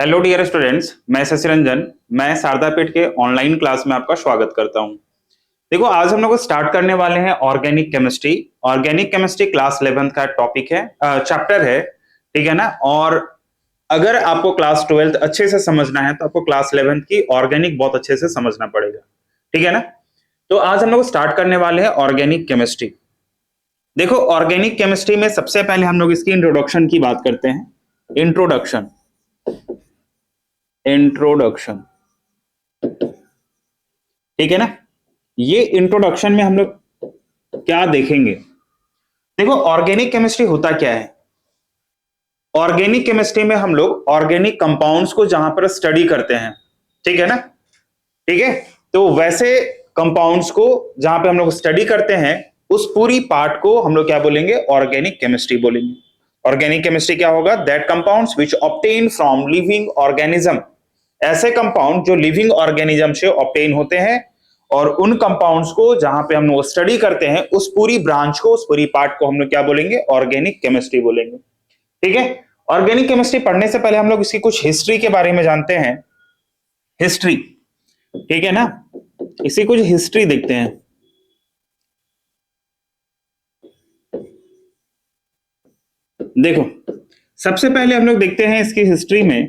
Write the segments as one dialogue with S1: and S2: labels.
S1: Hello dear students, मैं शशि रंजन। मैं शारदापीठ के ऑनलाइन क्लास में आपका स्वागत करता हूं। देखो, आज हम लोग स्टार्ट करने वाले हैं organic chemistry. Organic chemistry class 11th का टॉपिक है, चैप्टर है, ठीक है ना। और अगर आपको क्लास 12th अच्छे से समझना है तो आपको क्लास 11th की ऑर्गेनिक बहुत अच्छे से समझना पड़ेगा, ठीक है ना। तो आज हम लोग स्टार्ट करने वाले हैं ऑर्गेनिक केमिस्ट्री। देखो, ऑर्गेनिक केमिस्ट्री में सबसे पहले हम लोग इसकी इंट्रोडक्शन की बात करते हैं। इंट्रोडक्शन इंट्रोडक्शन ठीक है ना। ये इंट्रोडक्शन में हम लोग क्या देखेंगे? देखो, ऑर्गेनिक केमिस्ट्री होता क्या है। ऑर्गेनिक केमिस्ट्री में हम लोग ऑर्गेनिक कंपाउंड्स को जहां पर स्टडी करते हैं, ठीक है ना। ठीक है, तो वैसे कंपाउंड्स को जहां पे हम लोग स्टडी करते हैं, उस पूरी पार्ट को हम लोग क्या बोलेंगे? ऑर्गेनिक केमिस्ट्री बोलेंगे। ऑर्गेनिक केमिस्ट्री क्या होगा? That compounds which obtain from living organism. ऐसे कंपाउंड जो लिविंग ऑर्गेनिज्म से ऑब्टेन होते हैं, और उन कंपाउंड्स को जहां पे हम लोग स्टडी करते हैं, उस पूरी ब्रांच को, उस पूरी पार्ट को हम लोग क्या बोलेंगे? ऑर्गेनिक केमिस्ट्री बोलेंगे, ठीक है। ऑर्गेनिक केमिस्ट्री पढ़ने से पहले हम लोग इसकी कुछ हिस्ट्री के बारे में जानते हैं। हिस्ट्री, ठीक है ना। इसी कुछ हिस्ट्री देखते हैं। देखो, सबसे पहले हम लोग देखते हैं इसकी हिस्ट्री में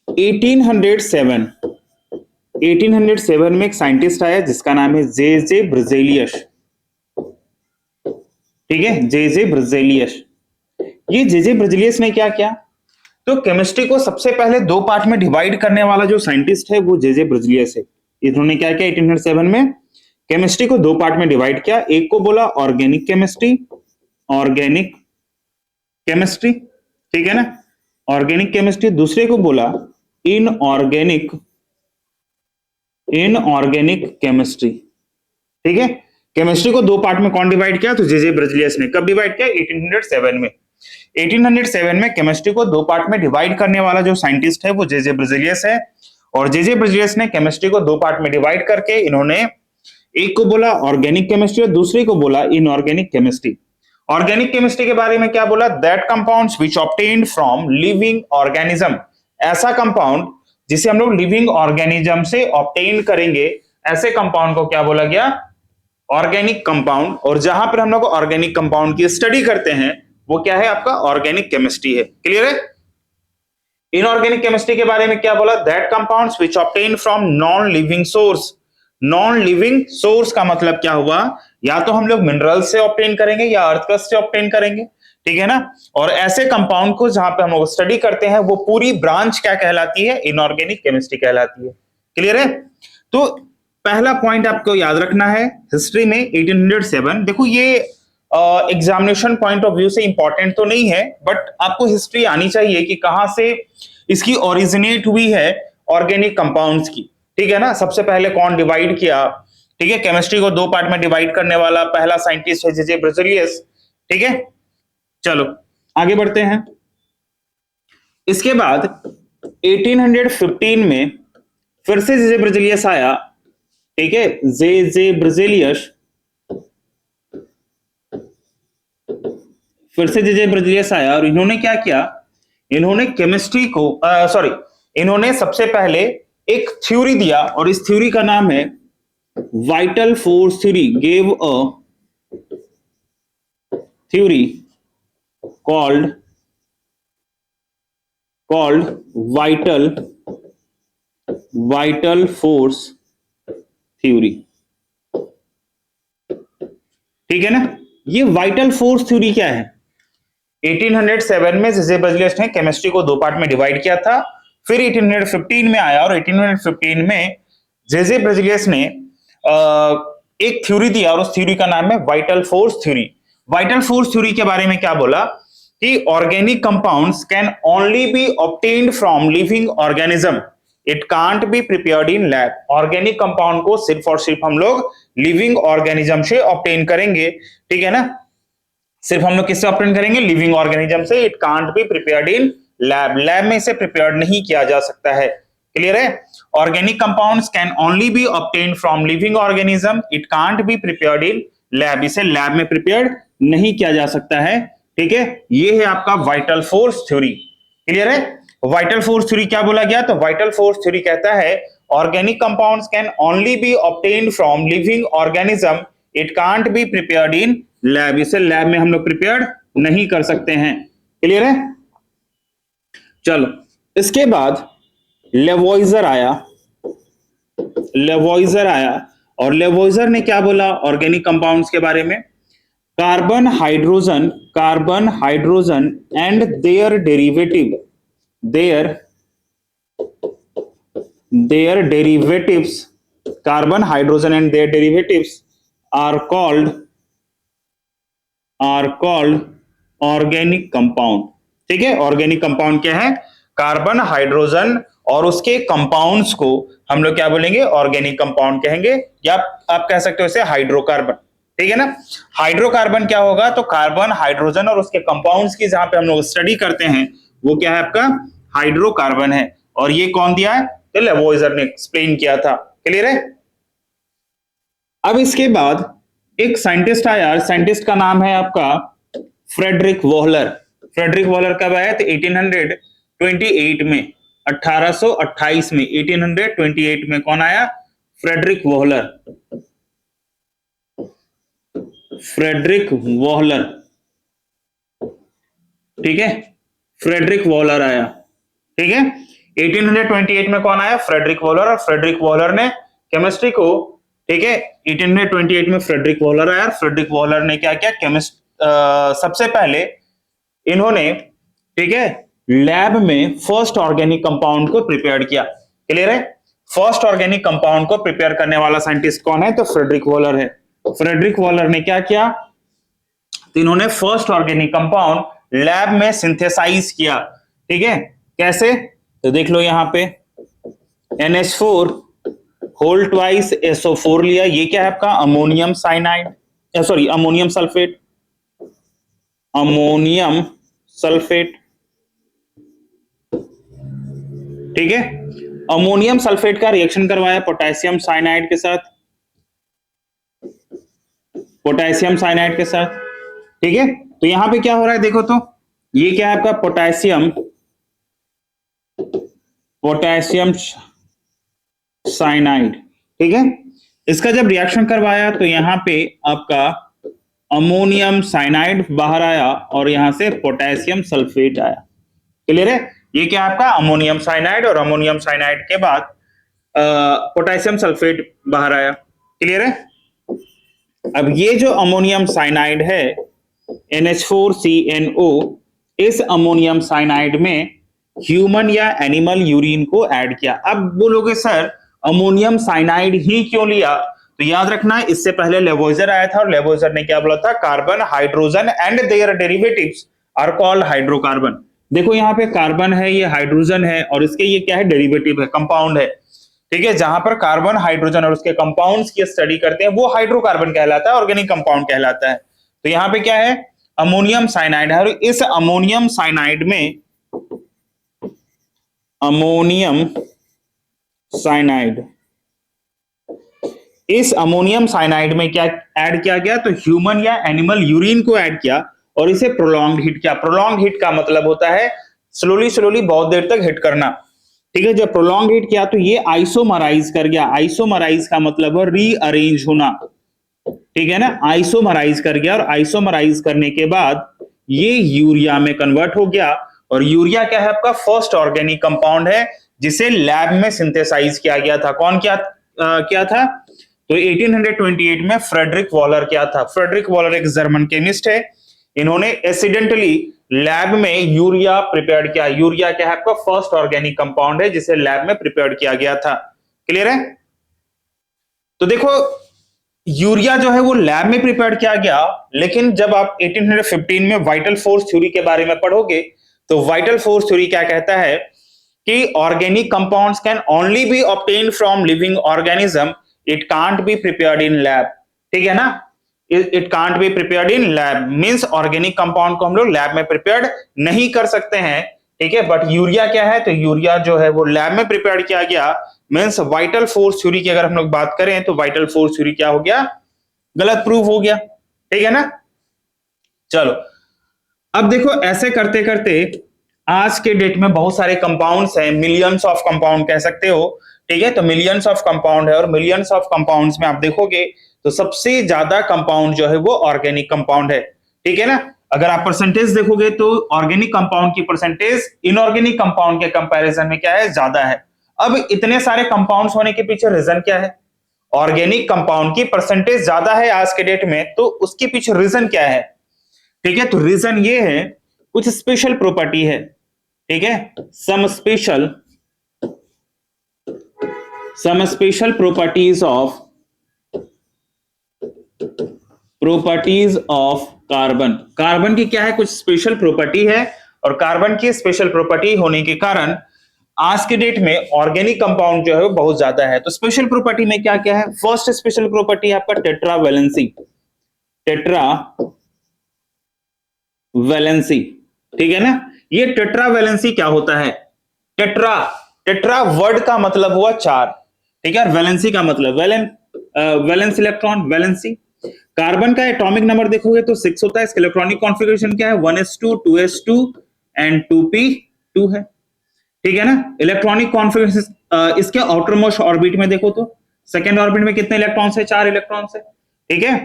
S1: 1807 में एक साइंटिस्ट आया जिसका नाम है जे ब्रिजेलियस, ठीक है। जे ब्रिजेलियस। ये जे ब्रिजेलियस ने क्या किया? तो केमिस्ट्री को सबसे पहले दो पार्ट में डिवाइड करने वाला जो साइंटिस्ट है वो जे ब्रिजेलियस है। इन्होंने क्या किया? 1807 में केमिस्ट्री को दो पार्ट में डिवाइड किया। एक को बोला ऑर्गेनिक केमिस्ट्री, ऑर्गेनिक केमिस्ट्री, ठीक है ना, ऑर्गेनिक केमिस्ट्री। दूसरे को बोला इनऑर्गेनिक केमिस्ट्री, ठीक है। केमिस्ट्री को दो पार्ट में कौन डिवाइड किया? तो जे ब्रिजेलियस ने। कब डिवाइड किया? 1807 में। 1807 में केमिस्ट्री को दो पार्ट में डिवाइड करने वाला जो साइंटिस्ट है वो जे ब्रिजेलियस है। और जे ब्रिजेलियस ने केमिस्ट्री को दो पार्ट में डिवाइड करके इन्होंने एक को बोला ऑर्गेनिक केमिस्ट्री और दूसरे को बोला इनऑर्गेनिक केमिस्ट्री। ऑर्गेनिक केमिस्ट्री के बारे में क्या बोला? That compounds which obtained from living organism. ऐसा कंपाउंड जिसे हम लोग लिविंग ऑर्गेनिज्म से ऑब्टेन करेंगे, ऐसे कंपाउंड को क्या बोला गया? Organic compound. और जहां पर हम लोग ऑर्गेनिक कंपाउंड की स्टडी करते हैं वो क्या है? आपका ऑर्गेनिक केमिस्ट्री है। क्लियर है? इनऑर्गेनिक केमिस्ट्री के बारे में क्या बोला? That compounds which obtain from non living source. Non living source का मतलब क्या हुआ? या तो हम लोग मिनरल से ऑब्टेन करेंगे या अर्थ क्रस्ट से ऑब्टेन करेंगे, ठीक है ना। और ऐसे कंपाउंड को जहां पे हम लोग स्टडी करते हैं वो पूरी ब्रांच क्या कहलाती है? इनऑर्गेनिक केमिस्ट्री कहलाती है। क्लियर है? तो पहला पॉइंट आपको याद रखना है हिस्ट्री में 1807। देखो, ये एग्जामिनेशन पॉइंट ऑफ व्यू से इंपॉर्टेंट तो नहीं है, बट आपको हिस्ट्री आनी चाहिए कि कहां से इसकी ओरिजिनेट हुई है ऑर्गेनिक कंपाउंड्स की, ठीक है ना। सबसे पहले कौन डिवाइड किया? ठीक है, केमिस्ट्री को दो पार्ट में डिवाइड करने वाला पहला साइंटिस्ट है जे ब्रिजेलियस, ठीक है। चलो आगे बढ़ते हैं। इसके बाद 1815 में फिर से जे ब्रिजेलियस आया, ठीक है। जे ब्रिजेलियस, फिर से जे ब्रिजेलियस आया और इन्होंने क्या किया? इन्होंने केमिस्ट्री को इन्होंने सबसे पहले एक थ्योरी दिया और इस थ्योरी का नाम है vital force theory. Gave a theory called vital force theory, ठीक है ना। ये वाइटल फोर्स थ्योरी क्या है? 1807 में जे ब्रिजेलियस ने केमिस्ट्री को दो पार्ट में डिवाइड किया था। फिर 1815 में आया और 1815 में जे ब्रिजेलियस ने एक थ्योरी दिया और उस थ्योरी का नाम है vital force theory. Vital force theory के बारे में क्या बोला? कि organic compounds can only B obtained from living organism, it can't be prepared in lab. Organic compound को सिर्फ और सिर्फ हम लोग लिविंग ऑर्गेनिज्म से ऑब्टेन करेंगे, ठीक है ना। सिर्फ हम लोग किससे ऑब्टेन करेंगे? लिविंग ऑर्गेनिज्म से। It can't be prepared in lab, lab में इसे प्रिपेयर्ड नहीं किया जा सकता है। क्लियर है? Organic compounds can only B obtained from living organism, it can't be prepared in lab, इसे लैब में प्रिपेयर्ड नहीं किया जा सकता है, ठीक है। ये है आपका वाइटल फोर्स थ्योरी। क्लियर है? वाइटल फोर्स थ्योरी क्या बोला गया? तो वाइटल फोर्स थ्योरी कहता है organic compounds can only B obtained from living organism, it can't be prepared in lab. इसे लैब में हम लोग प्रिपेयर्ड नहीं कर सकते हैं। क्लियर है? चलो, इसके बाद लेवोइजर आया। लेवोइजर आया और लेवोइजर ने क्या बोला ऑर्गेनिक कंपाउंड्स के बारे में? Carbon hydrogen and their derivative, their derivatives, carbon hydrogen and their derivatives are called organic compound। ठीक है, ऑर्गेनिक कंपाउंड क्या है? कार्बन हाइड्रोजन और उसके कंपाउंड्स को हम लोग क्या बोलेंगे? ऑर्गेनिक कंपाउंड कहेंगे, या आप कह सकते हो इसे हाइड्रोकार्बन। ठीक है ना? हाइड्रोकार्बन क्या होगा? तो कार्बन हाइड्रोजन और उसके कंपाउंड्स की जहां पे हम लोग स्टडी करते हैं वो क्या है आपका? हाइड्रोकार्बन है। और ये कौन दिया है? तो लेवोइजर ने एक्सप्लेन किया था। क्लियर है? अब इसके बाद एक साइंटिस्ट आया, साइंटिस्ट का नाम है आपका फ्रेडरिक वोहलर। फ्रेडरिक वोहलर कब आया? तो 1828 में, 1828 में, 1828 में कौन आया? Friedrich Wohler. फ्रेडरिक वोहलर, ठीक है, फ्रेडरिक वोहलर आया। ठीक है, 1828 में कौन आया? Friedrich Wohler. और फ्रेडरिक वोहलर ने केमिस्ट्री को, ठीक है, 1828 में फ्रेडरिक वोहलर आया। फ्रेडरिक वोहलर ने क्या किया? सबसे पहले इन्होंने, ठीक है, लैब में फर्स्ट ऑर्गेनिक कंपाउंड को प्रिपेयर किया। क्लियर है? फर्स्ट ऑर्गेनिक कंपाउंड को प्रिपेयर करने वाला साइंटिस्ट कौन है? तो फ्रेडरिक वोहलर है। फ्रेडरिक वोहलर ने क्या किया? तो इन्होंने फर्स्ट ऑर्गेनिक कंपाउंड लैब में सिंथेसाइज किया। ठीक है, कैसे? तो देख लो यहां पे NH4 होल ट्वाइस SO4 लिया। ये क्या है आपका? Ammonium cyanide, sorry ammonium sulphate, ammonium sulphate. ठीक है, अमोनियम सल्फेट का रिएक्शन करवाया पोटेशियम साइनाइड के साथ, पोटेशियम साइनाइड के साथ। ठीक है, तो यहां पे क्या हो रहा है देखो तो, ये क्या है आपका? Potassium cyanide. ठीक है, इसका जब रिएक्शन करवाया तो यहां पे आपका अमोनियम साइनाइड बाहर आया और यहां से पोटेशियम सल्फेट आया। क्लियर है? ये क्या आपका? अमोनियम साइनाइड, और अमोनियम साइनाइड के बाद पोटेशियम सल्फेट बाहर आया। क्लियर है? अब ये जो अमोनियम साइनाइड है NH4CNO, इस अमोनियम साइनाइड में ह्यूमन या एनिमल यूरिन को ऐड किया। अब बोलोगे सर अमोनियम साइनाइड ही क्यों लिया? तो याद रखना, इससे पहले लेवोइजर आया था और लेवोइजर ने क्या बोला था? Carbon hydrogen and their derivatives are called hydrocarbon. देखो यहाँ पे कार्बन है, ये हाइड्रोजन है, और इसके ये क्या है? डेरिवेटिव है, कंपाउंड है। ठीक है, जहां पर कार्बन हाइड्रोजन और उसके कंपाउंड्स की स्टडी करते हैं वो हाइड्रोकार्बन कहलाता है, ऑर्गेनिक कंपाउंड कहलाता है। तो यहाँ पे क्या है? अमोनियम साइनाइड है, और इस अमोनियम साइनाइड में, अमोनियम साइनाइड, इस अमोनियम साइनाइड में क्या ऐड किया गया? तो ह्यूमन या एनिमल यूरिन को ऐड किया और इसे प्रोलॉन्ग हीट किया। प्रोलॉन्ग हीट का मतलब होता है स्लोली स्लोली बहुत देर तक हीट करना। ठीक है, जब प्रोलॉन्ग हीट किया तो ये आइसोमराइज कर गया। आइसोमराइज का मतलब है रीअरेंज होना। ठीक है ना? आइसोमराइज कर गया, और आइसोमराइज करने के बाद ये यूरिया में कन्वर्ट हो गया। और यूरिया क्या है आपका? फर्स्ट ऑर्गेनिक कंपाउंड है जिसे लैब में सिंथेसाइज किया गया था। कौन क्या था? तो 1828 में फ्रेडरिक वॉलर क्या था? फ्रेडरिक वॉलर एक जर्मन केमिस्ट है। इन्होंने एक्सीडेंटली लैब में यूरिया प्रिपेयर किया। यूरिया क्या है आपका? फर्स्ट ऑर्गेनिक कंपाउंड है जिसे लैब में प्रिपेयर किया गया था। क्लियर है? तो देखो यूरिया जो है वो लैब में प्रिपेयर किया गया, लेकिन जब आप 1815 में वाइटल फोर्स थ्योरी के बारे में पढ़ोगे तो वाइटल फोर्स थ्योरी क्या कहता है कि organic compounds can only B obtained from living organism, it can't be prepared in lab. ठीक है ना? It can't be prepared in lab means organic compound को हम लोग लैब में प्रिपेयर्ड नहीं कर सकते हैं। ठीक है, बट यूरिया क्या है? तो यूरिया जो है वो लैब में प्रिपेयर किया गया। मींस वाइटल फोर्स थ्योरी की अगर हम लोग बात करें तो वाइटल फोर्स थ्योरी क्या हो गया? गलत प्रूफ हो गया। ठीक है ना? चलो अब देखो, ऐसे करते करते आज के डेट में बहुत सारे कंपाउंड्स हैं, मिलियंस ऑफ कंपाउंड कह सकते हो, ठीक है। तो मिलियंस ऑफ कंपाउंड है और मिलियंस ऑफ कंपाउंड्स में आप देखोगे तो सबसे ज्यादा कंपाउंड जो है वो ऑर्गेनिक कंपाउंड है, ठीक है ना। अगर आप परसेंटेज देखोगे तो ऑर्गेनिक कंपाउंड की परसेंटेज इनऑर्गेनिक कंपाउंड के कंपैरिजन में क्या है, ज्यादा है। अब इतने सारे कंपाउंड्स होने के पीछे रीजन क्या है? ऑर्गेनिक कंपाउंड की परसेंटेज ज्यादा है आज के डेट में, तो उसके पीछे रीजन क्या है? ठीक है, तो रीजन ये है, कुछ स्पेशल प्रॉपर्टी है, ठीक है। Some special properties of carbon. Carbon की क्या है, कुछ स्पेशल प्रॉपर्टी है, और कार्बन की स्पेशल प्रॉपर्टी होने के कारण आज के डेट में ऑर्गेनिक कंपाउंड जो है वो बहुत ज्यादा है। तो स्पेशल प्रॉपर्टी में क्या क्या है? फर्स्ट स्पेशल प्रॉपर्टी है आपका टेट्रावैलेंसी। टेट्रावैलेंसी, ठीक है ना। ये टेट्रावैलेंसी क्या होता है? टेट्रा वर्ड का मतलब हुआ चार, ठीक है। वैलेंसी का मतलब वैलेंस इलेक्ट्रॉन, वैलेंसी। कार्बन का एटॉमिक नंबर देखोगे तो 6 होता है। इसका इलेक्ट्रॉनिक कॉन्फ़िगरेशन क्या है? 1s2 2s2 एंड 2p2 है, ठीक है ना। इलेक्ट्रॉनिक कॉन्फ़िगरेशन इसके आउटर मोस्ट ऑर्बिट में देखो तो सेकेंड ऑर्बिट में कितने इलेक्ट्रॉन्स है? 4 इलेक्ट्रॉन्स है, ठीक है।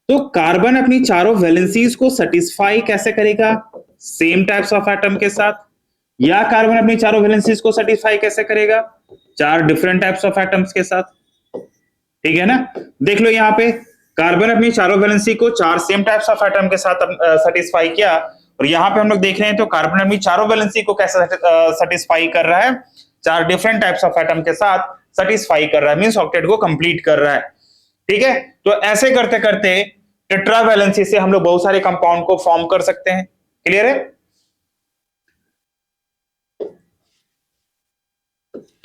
S1: तो कार्बन अपनी चारों वैलेंसीज को सेटिस्फाई कैसे करेगा? सेम टाइप्स ऑफ एटम के साथ। या कार्बन अपनी चारों वैलेंसीज को सेटिस्फाई कैसे करेगा? 4 डिफरेंट टाइप्स ऑफ एटम्स के साथ, ठीक है ना। देख लो यहाँ पे कार्बन अपनी चारों वैलेंसी को 4 सेम टाइप्स ऑफ एटम के साथ सेटिस्फाई किया, और यहाँ पे हम लोग देख रहे हैं तो कार्बन अपनी चारों वैलेंसी को कैसे सेटिस्फाई कर रहा है? 4 डिफरेंट टाइप्स ऑफ एटम के साथ सेटिस्फाई कर रहा है, मींस ऑक्टेट को कंप्लीट कर रहा है, ठीक है। तो ऐसे करते करते टेट्रावैलेंसी से हम लोग बहुत सारे कंपाउंड को फॉर्म कर सकते हैं। क्लियर है?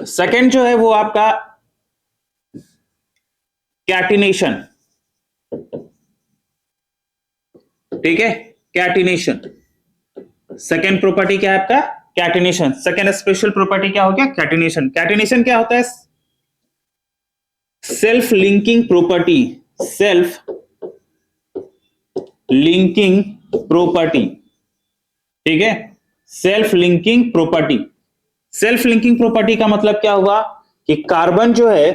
S1: सेकेंड जो है वो आपका कैटिनेशन, ठीक है। कैटिनेशन सेकेंड प्रॉपर्टी क्या है आपका? कैटिनेशन। सेकेंड स्पेशल प्रॉपर्टी क्या हो गया? कैटिनेशन। कैटिनेशन क्या होता है? Self linking property, self linking property, ठीक है। Self linking property. Self linking property का मतलब क्या हुआ कि कार्बन जो है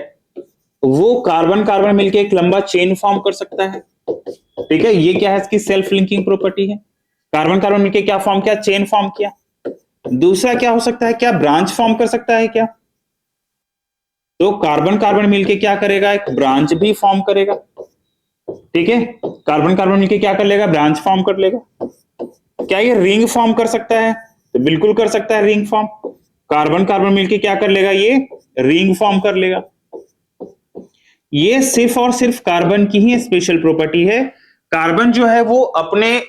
S1: वो कार्बन कार्बन मिलकर एक लंबा चेन फॉर्म कर सकता है, ठीक है। ये क्या है? इसकी सेल्फ लिंकिंग प्रॉपर्टी है। कार्बन कार्बन मिलकर क्या फॉर्म किया? चेन फॉर्म किया। दूसरा क्या हो सकता है? क्या ब्रांच फॉर्म कर सकता है क्या? तो कार्बन कार्बन मिलकर क्या करेगा? एक ब्रांच भी फॉर्म करेगा, ठीक है। कार्बन कार्बन मिलकर क्या कर लेगा? ब्रांच फॉर्म कर लेगा। क्या ये रिंग फॉर्म कर सकता है? तो बिल्कुल कर सकता है रिंग फॉर्म। कार्बन कार्बन मिलकर क्या कर लेगा? ये रिंग फॉर्म कर लेगा। ये सिर्फ और सिर्फ कार्बन की ही स्पेशल प्रॉपर्टी है। कार्बन जो है वो अपने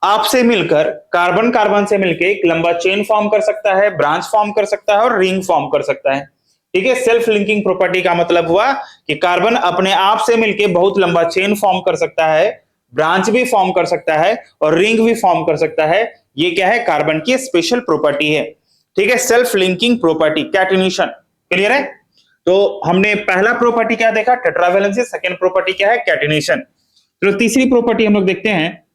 S1: आप से मिलकर, कार्बन कार्बन से मिलकर एक लंबा चेन फॉर्म कर सकता है, ब्रांच फॉर्म कर सकता है और रिंग फॉर्म कर सकता है, ठीक है। सेल्फ लिंकिंग प्रॉपर्टी का मतलब हुआ कि कार्बन अपने आप से मिलकर बहुत लंबा चेन फॉर्म कर सकता है, ब्रांच भी फॉर्म कर सकता है और रिंग भी फॉर्म कर सकता है। ये क्या है? कार्बन की स्पेशल प्रॉपर्टी है, ठीक है। Self linking property, catenation. Clear है? तो हमने पहला प्रॉपर्टी क्या देखा? टेट्रावैलेंसी। सेकंड प्रॉपर्टी क्या है? कैटिनेशन। तो तीसरी प्रॉपर्टी हम लोग देखते हैं।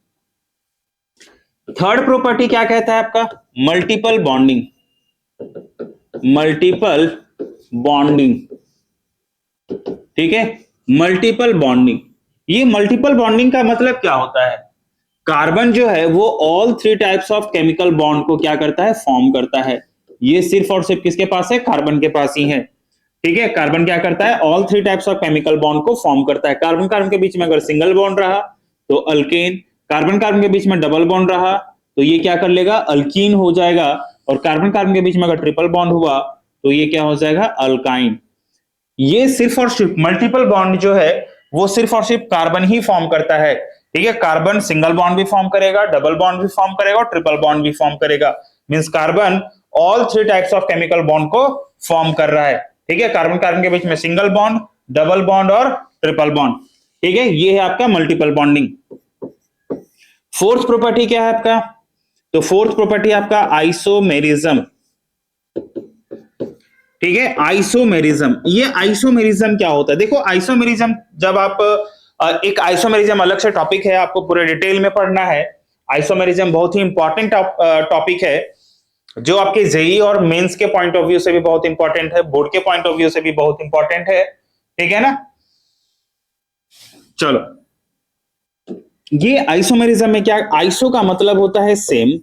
S1: थर्ड प्रॉपर्टी क्या कहता है आपका? Multiple bonding. मल्टीपल बॉन्डिंग, ठीक है। Multiple bonding. ये मल्टीपल बॉन्डिंग का मतलब क्या होता है? कार्बन जो है वो all 3 types of chemical bond को क्या करता है? फॉर्म करता है। ये सिर्फ और सिर्फ किसके पास है? कार्बन के पास ही है, ठीक है। कार्बन क्या करता है? All 3 types of chemical bond को फॉर्म करता है। कार्बन कार्बन के बीच में अगर सिंगल बॉन्ड रहा तो अल्केन, कार्बन कार्बन के बीच में डबल बॉन्ड रहा तो ये क्या कर लेगा? अल्कीन हो जाएगा, और कार्बन कार्बन के बीच में अगर ट्रिपल बॉन्ड हुआ तो ये क्या हो जाएगा? अल्काइन। ये सिर्फ और सिर्फ मल्टीपल बॉन्ड जो है वो सिर्फ और सिर्फ कार्बन ही फॉर्म करता है, ठीक है। कार्बन सिंगल बॉन्ड भी फॉर्म करेगा, डबल बॉन्ड भी फॉर्म करेगा और ट्रिपल बॉन्ड भी फॉर्म करेगा। Means carbon all 3 types of chemical bond को फॉर्म कर रहा है, ठीक है। कार्बन कार्बन के बीच में सिंगल बॉन्ड, डबल बॉन्ड और ट्रिपल बॉन्ड, ठीक है। ये है आपका मल्टीपल बॉन्डिंग। फोर्थ प्रॉपर्टी क्या है आपका? तो फोर्थ प्रॉपर्टी आपका आइसोमेरिज्म, ठीक है। आइसोमेरिज्म। ये आइसोमेरिज्म क्या होता है? देखो आइसोमेरिज्म, जब आप एक आइसोमेरिज्म अलग से टॉपिक है, आपको पूरे डिटेल में पढ़ना है। आइसोमेरिज्म बहुत ही इंपॉर्टेंट टॉपिक है। जो आपके जेई और मेंस के पॉइंट ऑफ व्यू से भी बहुत इंपॉर्टेंट है, बोर्ड के पॉइंट ऑफ व्यू से भी बहुत इंपॉर्टेंट है, ठीक है ना। चलो, ये आइसोमेरिज्म में क्या, आइसो का मतलब होता है सेम,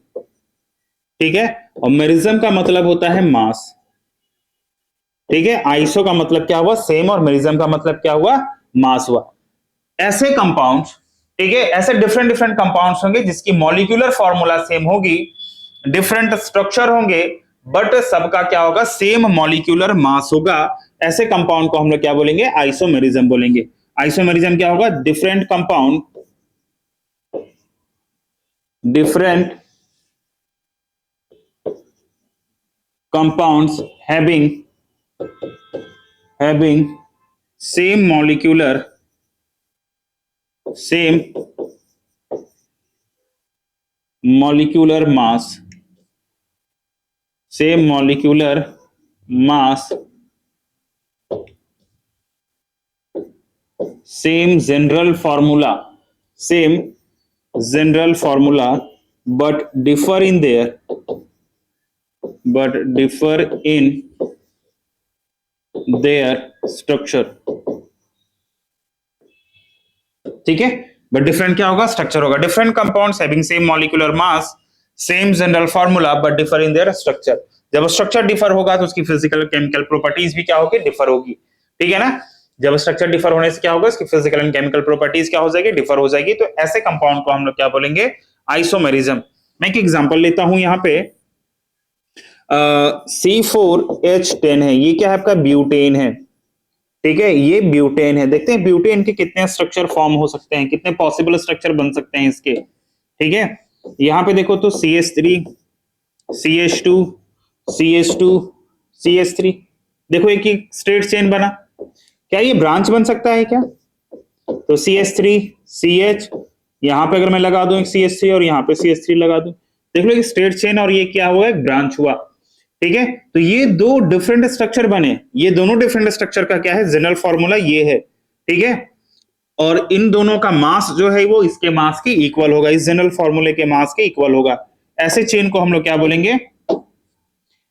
S1: ठीक है, और मेरिज्म का मतलब होता है मास, ठीक है। आइसो का मतलब क्या हुआ, सेम, और मेरिज्म का मतलब क्या हुआ, मास हुआ। ऐसे कंपाउंड्स, ठीक है, ऐसे डिफरेंट डिफरेंट कंपाउंड्स होंगे जिसकी मॉलिक्यूलर फॉर्मूला सेम होगी, डिफरेंट स्ट्रक्चर होंगे, बट सबका क्या होगा, सेम मॉलिक्यूलर मास होगा। ऐसे कंपाउंड को हम लोग क्या बोलेंगे, आइसोमेरिज्म बोलेंगे। आइसोमेरिज्म क्या होगा, different compound, different compounds having same molecular mass, same molecular mass, same general formula, but differ in their structure, ठीक है। बट डिफरेंट क्या होगा, स्ट्रक्चर होगा। Different compounds having same molecular mass, same general formula, but differ in their structure. जब structure differ होगा तो उसकी physical chemical properties भी क्या होगी, डिफर होगी, ठीक है ना। जब स्ट्रक्चर डिफर होने से क्या होगा, उसकी फिजिकल एंड केमिकल प्रॉपर्टीज क्या हो जाएगी, डिफर हो जाएगी। तो ऐसे कंपाउंड को हम लोग क्या बोलेंगे, आइसोमेरिज्म। मैं एक एग्जांपल लेता हूं यहाँ पे, C4H10 है, ये क्या है आपका, ब्यूटेन है, ठीक है, ये ब्यूटेन है। देखते हैं ब्यूटेन के कितने स्ट्रक्चर फॉर्म हो सकते हैं, कितने पॉसिबल स्ट्रक्चर बन सकते हैं इसके, ठीक है। यहां पे देखो तो CH3, CH2, CH2, CH3, देखो एक स्ट्रेट चेन बना। क्या ये ब्रांच बन सकता है क्या, तो CH3 CH, यहां पे अगर मैं लगा दूं एक CH3 और यहां पे CH3 लगा दूं, देख लो एक स्ट्रेट चेन, और ये क्या हुआ, एक ब्रांच हुआ, ठीक है। तो ये दो डिफरेंट स्ट्रक्चर बने, ये दोनों डिफरेंट स्ट्रक्चर का क्या है, जनरल फॉर्मूला ये है, ठीक है। और इन दोनों का मास जो है वो इसके मास के इक्वल होगा, इस जनरल फॉर्मूले के मास के इक्वल होगा। ऐसे चेन को हम लोग क्या बोलेंगे,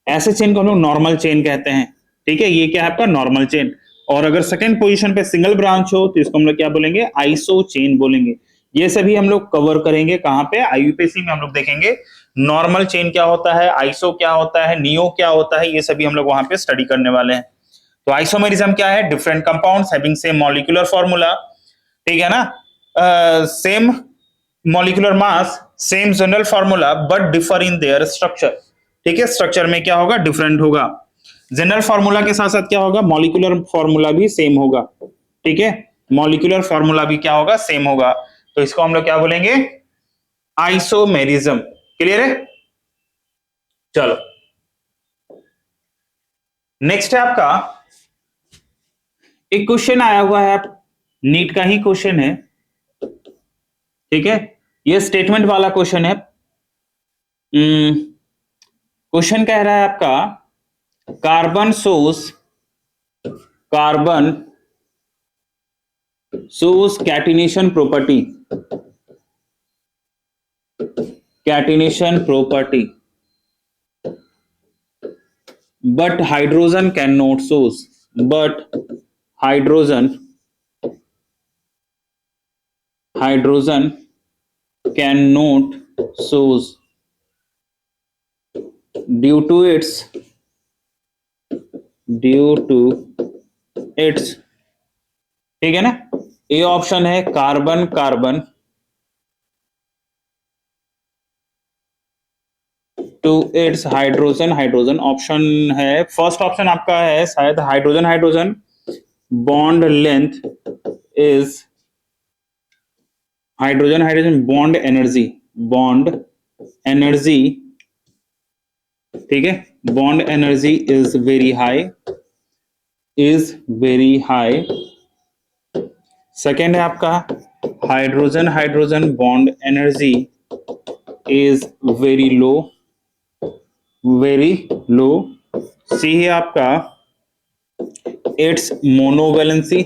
S1: ऐसे चेन को हम लोग नॉर्मल चेन कहते हैं, ठीक है। ये क्या है आपका नॉर्मल चेन। और अगर सेकंड पोजीशन पे सिंगल ब्रांच हो तो इसको हम लोग क्या बोलेंगे, आइसो चेन बोलेंगे। ये सभी हम लोग कवर करेंगे कहां पे, आईयूपीएससी में हम लोग देखेंगे नॉर्मल चेन क्या होता है, आइसो क्या होता है, नियो क्या होता है, ये सभी हम लोग वहां पे स्टडी करने वाले हैं। तो आइसोमेरिज्म क्या है, different compounds having same molecular formula, ठीक है ना, same molecular mass, same general formula, but differ in their structure, ठीक है। स्ट्रक्चर में क्या होगा, डिफरेंट होगा। जनरल फॉर्मूला के साथ साथ क्या होगा, मॉलिक्यूलर फॉर्मूला भी सेम होगा, ठीक है, मॉलिक्यूलर फॉर्मूला भी क्या होगा, सेम होगा। तो इसको हम लोग क्या बोलेंगे, आइसोमेरिज्म। क्लियर है। चलो, नेक्स्ट है आपका, एक क्वेश्चन आया हुआ है, आप नीट का ही क्वेश्चन है, ठीक है, ये स्टेटमेंट वाला क्वेश्चन है। क्वेश्चन कह रहा है आपका, carbon shows catenation property, but hydrogen cannot shows, but hydrogen cannot shows due to its, ठीक है ना। ए ऑप्शन है carbon carbon two it's hydrogen option है, फर्स्ट ऑप्शन आपका है शायद hydrogen bond length is, hydrogen bond energy, ठीक है, bond energy is very high. Second है आपका hydrogen bond energy is very low. C है आपका इट्स मोनोवैलेंसी,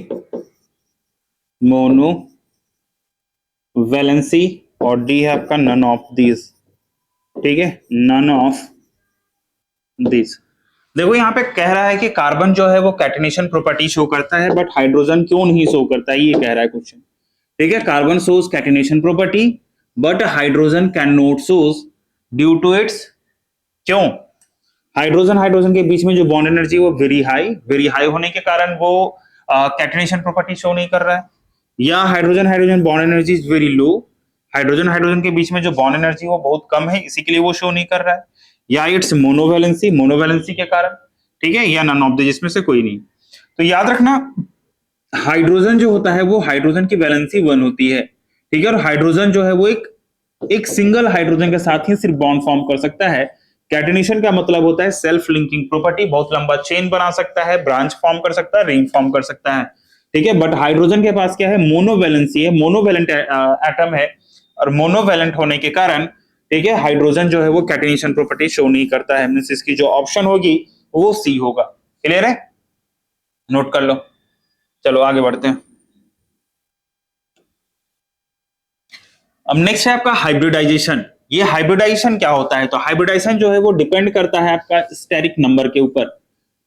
S1: और डी है आपका नन ऑफ दीज, ठीक है, नन ऑफ दिस। देखो यहाँ पे कह रहा है कि कार्बन जो है वो कैटेनेशन प्रॉपर्टी शो करता है बट हाइड्रोजन क्यों नहीं शो करता है, ये कह रहा है क्वेश्चन। ठीक है, carbon shows catenation property but hydrogen can not shows due to its, क्यों? हाइड्रोजन हाइड्रोजन के बीच में जो बॉन्ड एनर्जी वो वेरी हाई होने के कारण वो कैटेनेशन प्रॉपर्टी शो नहीं कर रहा है, या hydrogen hydrogen bond energy is very low, hydrogen hydrogen के बीच में जो बॉन्ड एनर्जी वो बहुत कम है इसी के लिए वो शो नहीं कर रहा है, या इट्स मोनोवैलेंसी के कारण, ठीक है, या नन ऑफ द, जिसमें से कोई नहीं। तो याद रखना हाइड्रोजन जो होता है वो हाइड्रोजन की वैलेंसी 1 होती है, ठीक है, और हाइड्रोजन जो है वो एक सिंगल हाइड्रोजन के साथ ही सिर्फ बॉन्ड फॉर्म कर सकता है। कैटेनेशन का मतलब होता है सेल्फ लिंकिंग प्रॉपर्टी, बहुत लंबा चेन बना सकता है, ब्रांच फॉर्म कर सकता है, रिंग फॉर्म कर सकता है, ठीक है। बट हाइड्रोजन के पास क्या है, मोनोवैलेंसी है, मोनोवैलेंट एटम है, और मोनोवैलेंट होने के कारण, ठीक है, हाइड्रोजन जो है वो कैटेनेशन प्रॉपर्टी शो नहीं करता है, मींस इसकी जो ऑप्शन होगी वो सी होगा। क्लियर है, नोट कर लो। चलो आगे बढ़ते हैं। अब नेक्स्ट है आपका हाइब्रिडाइजेशन। ये हाइब्रिडाइजेशन क्या होता है, तो हाइब्रिडाइजेशन जो है वो डिपेंड करता है आपका स्टेरिक नंबर के ऊपर,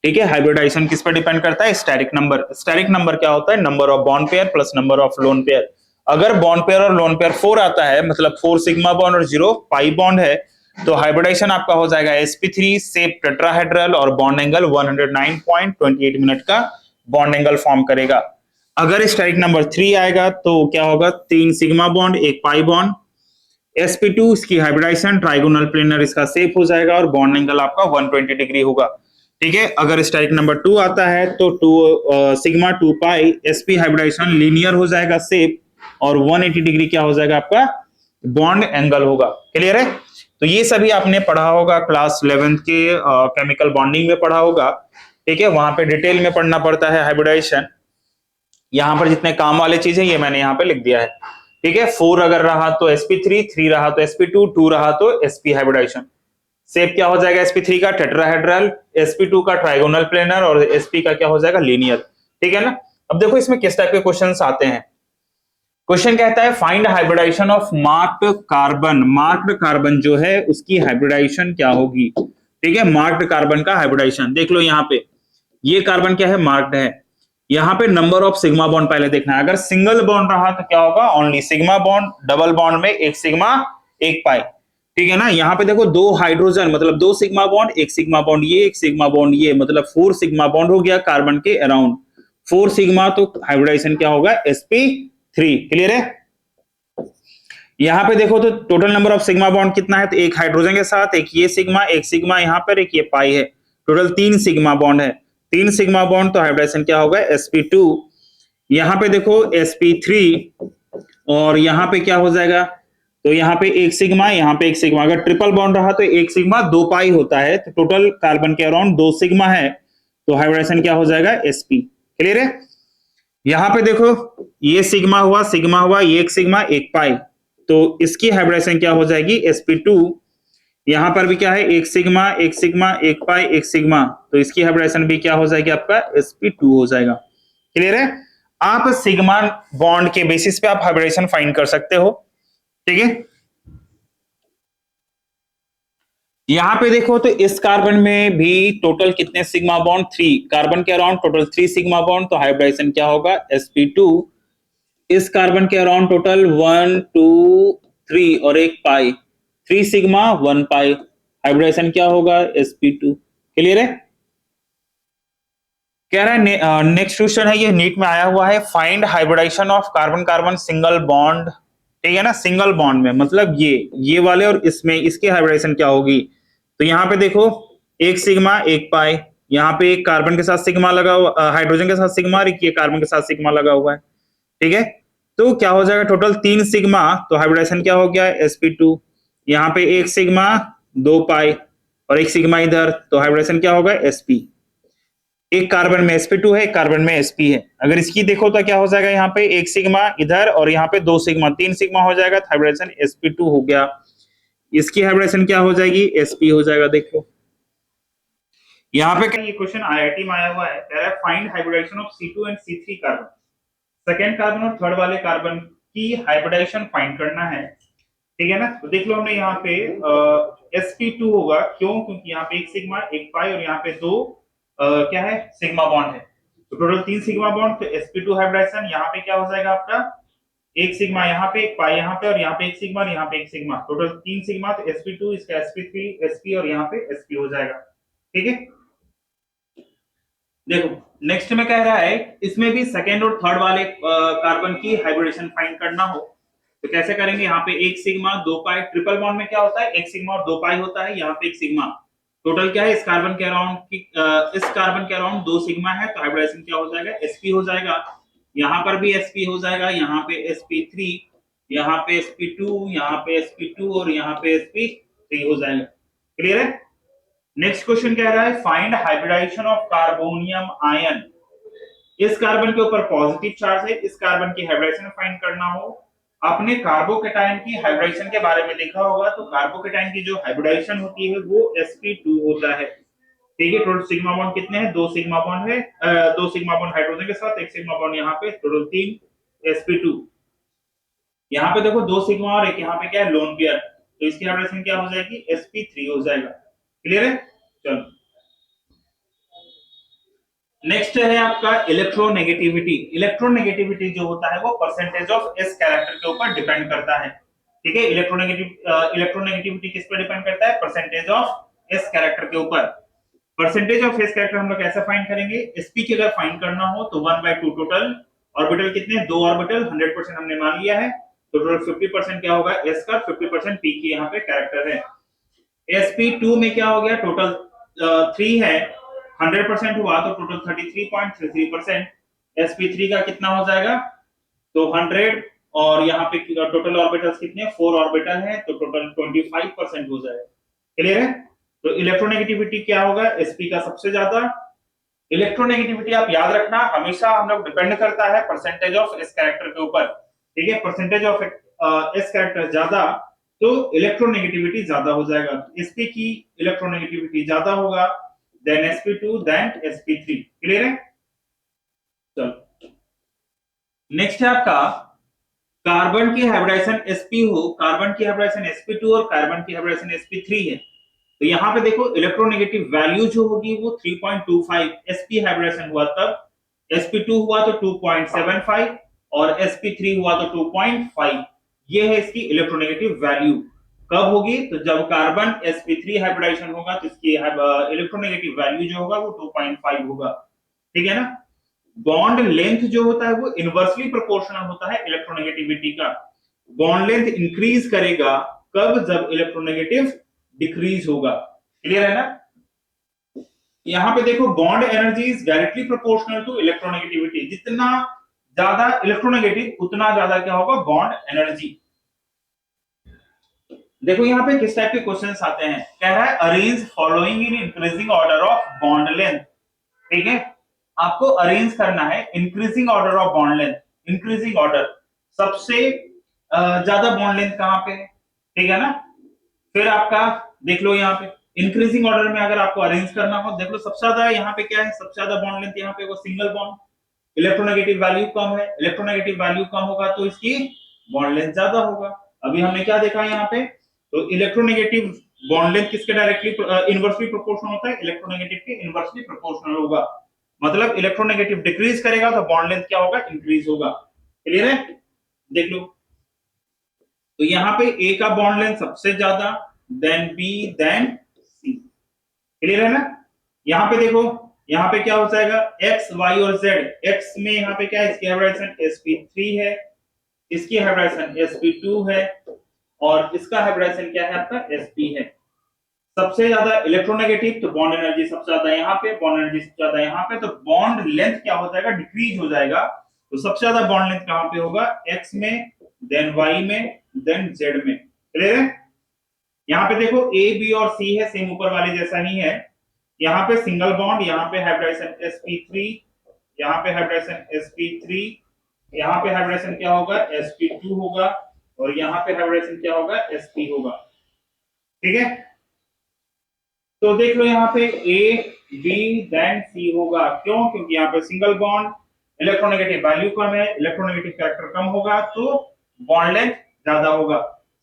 S1: ठीक है। हाइब्रिडाइजेशन किस पर डिपेंड करता है, स्टेरिक नंबर। स्टेरिक नंबर क्या होता है, number of bond pair plus number of lone pair. अगर बॉन्ड पेयर और लोन पेयर 4 आता है, मतलब 4 सिग्मा बॉन्ड और 0 पाई बॉन्ड है, तो हाइब्रिडाइजेशन आपका हो जाएगा sp3 शेप टेट्राहेड्रल और बॉन्ड एंगल 109.28 मिनट का बॉन्ड एंगल फॉर्म करेगा। अगर स्टेरिक नंबर 3 आएगा तो क्या होगा, 3 sigma bond 1 pi bond, sp2 इसकी हाइब्रिडाइजेशन ट्राइगोनल प्लेनर इसका शेप हो जाएगा और बॉन्ड एंगल आपका 120 डिग्री होगा, ठीक है। अगर स्टेरिक नंबर 2 आता है तो 2 सिग्मा 2 पाई sp हाइब्रिडाइजेशन लीनियर हो जाएगा शेप और 180 डिग्री क्या हो जाएगा आपका बॉन्ड एंगल होगा। क्लियर है, तो ये सभी आपने पढ़ा होगा क्लास 11th के केमिकल बॉन्डिंग में पढ़ा होगा, ठीक है, वहां पे डिटेल में पढ़ना पड़ता है हाइब्रिडाइजेशन। यहाँ पर जितने काम वाले चीज है ये मैंने यहाँ पे लिख दिया है, ठीक है। 4 अगर रहा तो sp3, 3 रहा तो sp2, 2 रहा तो sp हाइब्रिडाइजेशन। शेप क्या हो जाएगा sp3 का टेट्राहेड्रल, sp2 का ट्राइगोनल प्लेनर और sp का क्या हो जाएगा लीनियर, ठीक है ना। अब देखो इसमें किस टाइप के क्वेश्चंस आते हैं। क्वेश्चन कहता है find hybridisation of marked carbon. Marked carbon जो है उसकी हाइब्रिडाइजेशन क्या होगी, ठीक है। मार्क्ड कार्बन का हाइब्रिडाइजेशन देख लो, यहाँ पे ये कार्बन क्या है, मार्क्ड है। यहाँ पे नंबर ऑफ सिग्मा बॉन्ड पहले देखना है, अगर सिंगल बॉन्ड रहा तो क्या होगा, only sigma bond, double bond में एक सिग्मा एक पाई, ठीक है ना। यहाँ पे देखो 2 हाइड्रोजन मतलब 2 सिग्मा बॉन्ड, एक सिग्मा बॉन्ड ये, एक सिग्मा बॉन्ड ये, मतलब 4 सिग्मा बॉन्ड हो गया कार्बन के अराउंड, 4 सिग्मा, तो हाइब्रिडाइजेशन क्या होगा, sp3। क्लियर है, यहाँ पे देखो तो total number of sigma bond कितना है, तो एक हाइड्रोजन के साथ एक सिग्मा यहाँ पर, एक ये पाई है, टोटल 3 सिग्मा बॉन्ड है, 3 सिग्मा बॉन्ड, तो हाइब्रिडेशन क्या होगा sp2। यहाँ पे देखो sp3 और यहाँ पे क्या हो जाएगा, तो यहाँ पे एक सिग्मा, यहाँ पे एक सिग्मा, अगर ट्रिपल बॉन्ड रहा तो एक सिग्मा 2 पाई होता है, तो टोटल कार्बन के अराउंड 2 सिग्मा है, तो हाइब्रिडेशन क्या हो जाएगा sp। क्लियर है, यहाँ पे देखो ये सिग्मा हुआ, ये एक सिग्मा एक पाई, तो इसकी हाइब्रिडेशन क्या हो जाएगी sp2। यहां पर भी क्या है, एक सिग्मा एक पाई एक सिग्मा, तो इसकी हाइब्रिडेशन भी क्या हो जाएगी आपका sp2 हो जाएगा। क्लियर है, आप सिग्मा बॉन्ड के बेसिस पे आप हाइब्रिडेशन फाइंड कर सकते हो, ठीक है। यहां पे देखो तो इस कार्बन में भी टोटल कितने सिग्मा बॉन्ड, 3, कार्बन के अराउंड टोटल 3 सिग्मा बॉन्ड, तो हाइब्रिडेशन क्या होगा sp2। इस कार्बन के अराउंड टोटल 1 2 3 और एक पाई, 3 सिग्मा 1 पाई, हाइब्रिडेशन क्या होगा sp2। क्लियर है, कह रहा है नेक्स्ट क्वेश्चन है, ये नीट में आया हुआ है, find hybridisation of carbon carbon single bond, ठीक है ना, सिंगल बॉन्ड में मतलब ये वाले और इसमें इसकी हाइब्रिडेशन क्या होगी। तो यहाँ पे देखो एक सिग्मा एक पाई, यहाँ पे एक कार्बन के साथ सिग्मा लगा हुआ, हाइड्रोजन के साथ सिग्मा और ये कार्बन के साथ सिग्मा लगा हुआ है, ठीक है। तो क्या हो जाएगा, टोटल 3 सिग्मा, तो हाइब्रिडेशन क्या हो गया sp2। यहाँ पे एक सिग्मा 2 पाई और एक सिग्मा इधर, तो हाइब्रिडेशन क्या होगा sp। एक कार्बन में sp2 है, एक कार्बन में sp है, अगर इसकी देखो तो क्या हो जाएगा, यहाँ पे एक सिग्मा इधर और यहाँ पे 2 सिग्मा, 3 सिग्मा हो जाएगा, तो हाइब्रिडेशन sp2 हो गया। इसकी हाइब्रिडेशन क्या हो जाएगी, sp हो जाएगा। देखो यहाँ पे ये क्वेश्चन आईआईटी में आया हुआ है, कह रहा है find hybridisation of C2 and C3 carbon, second carbon और थर्ड वाले कार्बन की हाइब्रिडेशन फाइंड करना है। ठीक है ना। तो देख लो हमने यहाँ पे sp2 होगा, क्यों, क्योंकि यहाँ पे एक सिग्मा एक पाई और यहाँ पे दो क्या है सिग्मा बॉन्ड है, तो टोटल 3 सिग्मा बॉन्ड, तो sp2 हाइब्रिडाइजेशन यहाँ पे क्या हो जाएगा आपका, एक सिग्मा यहाँ पे एक पाई यहाँ पे और यहाँ पे एक सिग्मा और यहाँ पे एक सिग्मा, टोटल 3 सिग्मा, तो sp2 इसका sp3 sp और यहाँ पे sp हो जाएगा। ठीक है, देखो नेक्स्ट में कह रहा है इसमें भी सेकेंड और थर्ड वाले कार्बन की हाइब्रिडेशन फाइंड करना हो तो कैसे करेंगे। यहाँ पे एक सिग्मा दो पाई, ट्रिपल बॉन्ड में क्या होता है एक सिग्मा और दो पाई होता है, यहाँ पे एक सिग्मा, टोटल क्या है इस कार्बन के अराउंड की इस कार्बन के अराउंड 2 सिग्मा है, तो हाइब्रिडेशन क्या हो जाएगा sp हो जाएगा, यहाँ पर भी sp हो जाएगा, यहाँ पे sp3, यहाँ पे sp2, यहाँ पे sp2 और यहाँ पे sp3 हो जाएगा। क्लियर है। नेक्स्ट क्वेश्चन कह रहा है find hybridisation of carbonium ion, इस कार्बन के ऊपर पॉजिटिव चार्ज है, इस कार्बन की हाइब्रिडेशन फाइंड करना हो। आपने कार्बोकेटाइन की हाइब्रिडेशन के बारे में देखा होगा, तो कार्बोकेटाइन की जो हाइब्रिडेशन होती है वो sp2 होता है। ठीक है, टोटल सिग्मा बॉन्ड कितने हैं, 2 सिग्मा बॉन्ड है, 2 सिग्मा बॉन्ड हाइड्रोजन के साथ, एक सिग्मा बॉन्ड यहाँ पे, टोटल 3 sp2। यहाँ पे देखो 2 सिग्मा और एक यहाँ पे क्या है लोन पेयर, तो इसकी हाइब्रिडेशन क्या हो जाएगी sp3 हो जाएगा। क्लियर है। चलो नेक्स्ट है आपका इलेक्ट्रोनेगेटिविटी। इलेक्ट्रोनेगेटिविटी जो होता है वो परसेंटेज ऑफ एस कैरेक्टर के ऊपर डिपेंड करता है। ठीक है, इलेक्ट्रोनेगेटिविटी किस पे डिपेंड करता है, परसेंटेज ऑफ एस कैरेक्टर के ऊपर। परसेंटेज ऑफ एस कैरेक्टर हम लोग कैसे फाइंड करेंगे, sp की अगर फाइंड करना हो तो 1/2 टोटल ऑर्बिटल कितने, दो ऑर्बिटल 100% हमने मान लिया है, तो टोटल 50% क्या होगा एस का, 50% पी की यहाँ पे कैरेक्टर है। sp2 में क्या हो गया, टोटल 3 है, 100% हुआ तो टोटल 33.33%। sp3 का कितना हो जाएगा, तो 100 और यहाँ पे टोटल ऑर्बिटल्स कितने 4 ऑर्बिटल हैं, तो टोटल 25% हो जाएगा। क्लियर है। तो इलेक्ट्रोनेगेटिविटी क्या होगा, sp का सबसे ज्यादा। इलेक्ट्रोनेगेटिविटी आप याद रखना हमेशा हम लोग डिपेंड करता है परसेंटेज ऑफ एस कैरेक्टर के ऊपर। ठीक है, परसेंटेज ऑफ एस कैरेक्टर ज्यादा तो इलेक्ट्रोनेगेटिविटी ज्यादा हो जाएगा, sp की इलेक्ट्रोनेगेटिविटी ज्यादा होगा then sp2 then sp3। Clear है। चलो नेक्स्ट है आपका कार्बन की हाइब्रिडेशन sp हो, कार्बन की हाइब्रिडेशन sp2 और कार्बन की हाइब्रिडेशन sp3 है, तो यहाँ पे देखो इलेक्ट्रोनेगेटिव वैल्यू जो होगी वो 3.25, sp हाइब्रिडेशन हुआ तब, sp2 हुआ तो 2.75 और sp3 हुआ तो 2.5। ये है इसकी इलेक्ट्रोनेगेटिव वैल्यू। कब होगी, तो जब कार्बन sp3 हाइब्रिडेशन होगा तो इसकी इलेक्ट्रोनेगेटिव वैल्यू जो होगा वो 2.5 होगा। ठीक है ना। बॉन्ड लेंथ जो होता है वो इनवर्सली प्रोपोर्शनल होता है इलेक्ट्रोनेगेटिविटी का। बॉन्ड लेंथ इंक्रीज करेगा कब, जब इलेक्ट्रोनेगेटिव डिक्रीज होगा। क्लियर है ना। यहां पे देखो bond energy is directly proportional to electronegativity, जितना ज्यादा इलेक्ट्रोनेगेटिव उतना ज्यादा क्या होगा बॉन्ड एनर्जी। देखो यहाँ पे किस टाइप के क्वेश्चंस आते हैं, कह रहा है arrange following in increasing order of bond length. ठीक है, आपको अरेंज करना है increasing order of bond length. Increasing order सबसे ज्यादा बॉन्ड लेंथ कहां पे है, ठीक है ना। फिर आपका देख लो यहाँ पे इंक्रीजिंग ऑर्डर में अगर आपको अरेंज करना हो, देख लो सबसे ज्यादा यहाँ पे क्या है, सबसे ज्यादा बॉन्ड लेंथ यहाँ पे वो सिंगल बॉन्ड, इलेक्ट्रोनेगेटिव वैल्यू कम है, इलेक्ट्रोनेगेटिव वैल्यू कम होगा तो इसकी बॉन्ड लेंथ ज्यादा होगा। अभी हमने क्या देखा यहाँ पे, तो इलेक्ट्रोनेगेटिव बॉन्ड लेंथ किसके डायरेक्टली इनवर्सली प्रोपोर्शनल होता है, इलेक्ट्रोनेगेटिव के इनवर्सली प्रोपोर्शनल होगा। मतलब इलेक्ट्रोनेगेटिव डिक्रीज करेगा तो बॉन्ड लेंथ क्या होगा, इंक्रीज होगा। क्लियर है। देख लो तो यहाँ पे ए का बॉन्ड लेंथ सबसे ज्यादा, देन बी देन सी। क्लियर है ना। यहाँ पे देखो यहाँ पे क्या हो जाएगा एक्स वाई और जेड, एक्स में यहाँ पे क्या है, इसकी हाइब्रिडेशन sp3 है, इसकी हाइब्रिडेशन sp2 है और इसका हाइब्रिडेशन क्या है आपका sp है। सबसे ज्यादा इलेक्ट्रोनेगेटिव तो बॉन्ड एनर्जी सबसे ज्यादा यहाँ पे, बॉन्ड एनर्जी सबसे ज्यादा यहाँ पे, तो बॉन्ड लेंथ क्या हो जाएगा, डिक्रीज हो जाएगा। तो सबसे ज्यादा बॉन्ड लेंथ कहां पे होगा, एक्स में, देन वाई में, देन जेड में। क्लियर है। यहाँ पे देखो ए बी और सी है, सेम ऊपर वाले जैसा ही है। यहाँ पे सिंगल बॉन्ड, यहाँ पे हाइब्रिडेशन sp3, यहाँ पे हाइब्रिडेशन sp3, यहाँ पे हाइब्रिडेशन क्या होगा sp2 होगा और यहाँ पे हाइब्रिडेशन क्या होगा sp होगा। ठीक है। तो देख लो यहाँ पे ए बी देन सी होगा, क्यों, क्योंकि यहाँ पे सिंगल बॉन्ड, इलेक्ट्रोनेगेटिव वैल्यू कम है, इलेक्ट्रोनेगेटिव कैरेक्टर कम होगा तो बॉन्ड लेंथ ज्यादा होगा।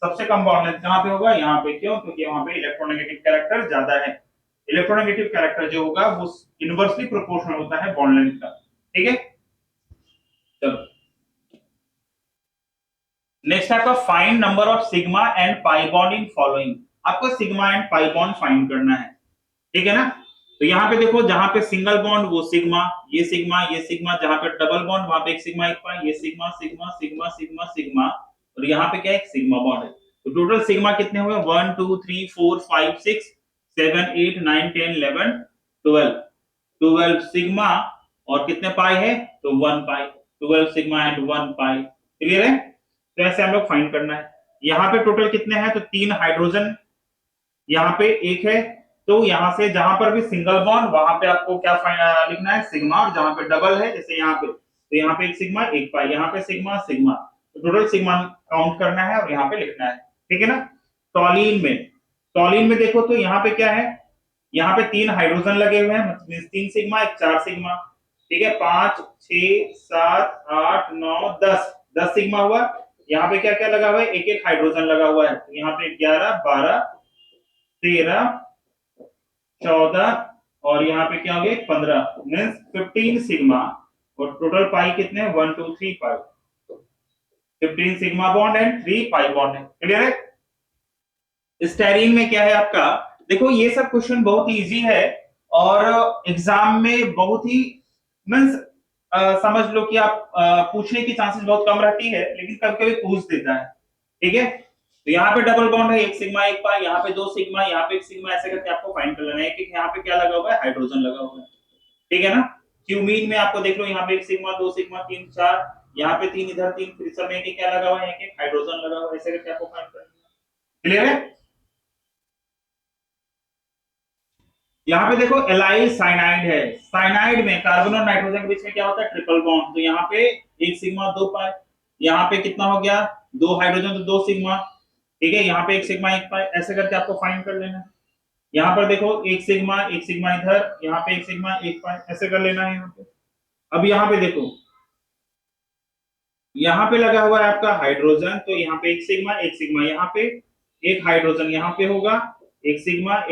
S1: सबसे कम बॉन्ड लेंथ कहां पे होगा, यहाँ पे। क्यों? क्योंकि वहां पे इलेक्ट्रोनेगेटिव कैरेक्टर ज्यादा है। इलेक्ट्रोनेगेटिव कैरेक्टर जो होगा वो इनवर्सली प्रोपोर्शनल होता है बॉन्ड लेंथ का। ठीक है, चलो नेक्स्ट है आपका find number of sigma and pi bond in following. आपको sigma and pi bond find करना है, ठीक है ना। तो यहाँ पे देखो, जहां पे सिंगल बॉन्ड वो सिग्मा, ये सिग्मा, ये सिग्मा, जहां पे डबल बॉन्ड वहां पे एक सिग्मा एक पाई, ये sigma sigma sigma sigma sigma, और यहाँ पे क्या है, एक सिग्मा बॉन्ड है। तो टोटल सिग्मा कितने हुए, 1 2 3 4 5 6 7 8 9 10 11 12 12 सिग्मा, और कितने पाई है, तो 1 पाई। 12 सिग्मा एंड 1 पाई। क्लियर है? तो ऐसे हम लोग फाइंड करना है। यहाँ पे टोटल कितने हैं, तो 3 हाइड्रोजन, यहाँ पे एक है। तो यहां से जहां पर भी सिंगल बॉन्ड वहां पे आपको क्या लिखना है, सिग्मा, और जहां पे डबल है जैसे यहाँ पे, तो यहाँ पे एक सिग्मा एक पाई, यहाँ पे सिग्मा सिग्मा, तो टोटल सिग्मा काउंट करना है और यहाँ पे लिखना है। ठीक है ना। टॉलिन में देखो तो यहाँ पे क्या है, यहाँ पे 3 हाइड्रोजन लगे हुए हैं, मींस 3 सिग्मा एक 4 सिग्मा। ठीक है, 5 6 7 8 9 10 सिग्मा हुआ। यहाँ पे क्या क्या लगा हुआ है, एक एक हाइड्रोजन लगा हुआ है। यहाँ पे 11 12 13 14, और यहाँ पे क्या हो गया, 15, मींस 15 सिग्मा, और टोटल पाई कितने, 1 2 3 5, 15 sigma bond and 3 pi bond है। क्लियर है। स्टेरीन में क्या है आपका, देखो ये सब क्वेश्चन बहुत ही इजी है, और एग्जाम में बहुत ही मींस समझ लो कि आप पूछने की चांसेस बहुत कम रहती है, लेकिन कभी कभी पूछ देता है। ठीक है, तो यहाँ पे डबल बॉन्ड है, एक सिग्मा एक पाई, यहाँ पे 2 सिग्मा, यहाँ पे एक सिग्मा, ऐसे करके आपको फाइंड कर लेना है। एक यहाँ पे क्या लगा हुआ है, हाइड्रोजन लगा हुआ है। ठीक है ना। क्यूमीन में आपको देख लो, यहाँ पे एक सिग्मा 2 सिग्मा 3 4, यहाँ पे 3 इधर 3, फिर सब में एक क्या लगा हुआ है, एक हाइड्रोजन लगा हुआ है, ऐसे करके आपको फाइंड करना है। क्लियर है। यहाँ पे देखो एलाइल साइनाइड है, साइनाइड में कार्बन और नाइट्रोजन के बीच में क्या होता है, ट्रिपल बॉन्ड। तो यहाँ पे एक सिग्मा 2 पाई, यहाँ पे कितना हो गया, 2 हाइड्रोजन तो 2 सिग्मा। ठीक है, यहाँ पे एक सिग्मा एक पाई, ऐसे करके आपको फाइंड कर लेना है। यहाँ पर देखो एक सिग्मा इधर, यहाँ पे एक सिग्मा एक पाई, ऐसे कर लेना है यहाँ पे। अब यहाँ पे देखो, यहाँ पे लगा हुआ है आपका हाइड्रोजन, तो यहाँ पे एक सिग्मा, यहाँ पे एक हाइड्रोजन, यहाँ पे होगा एक सिग्मा,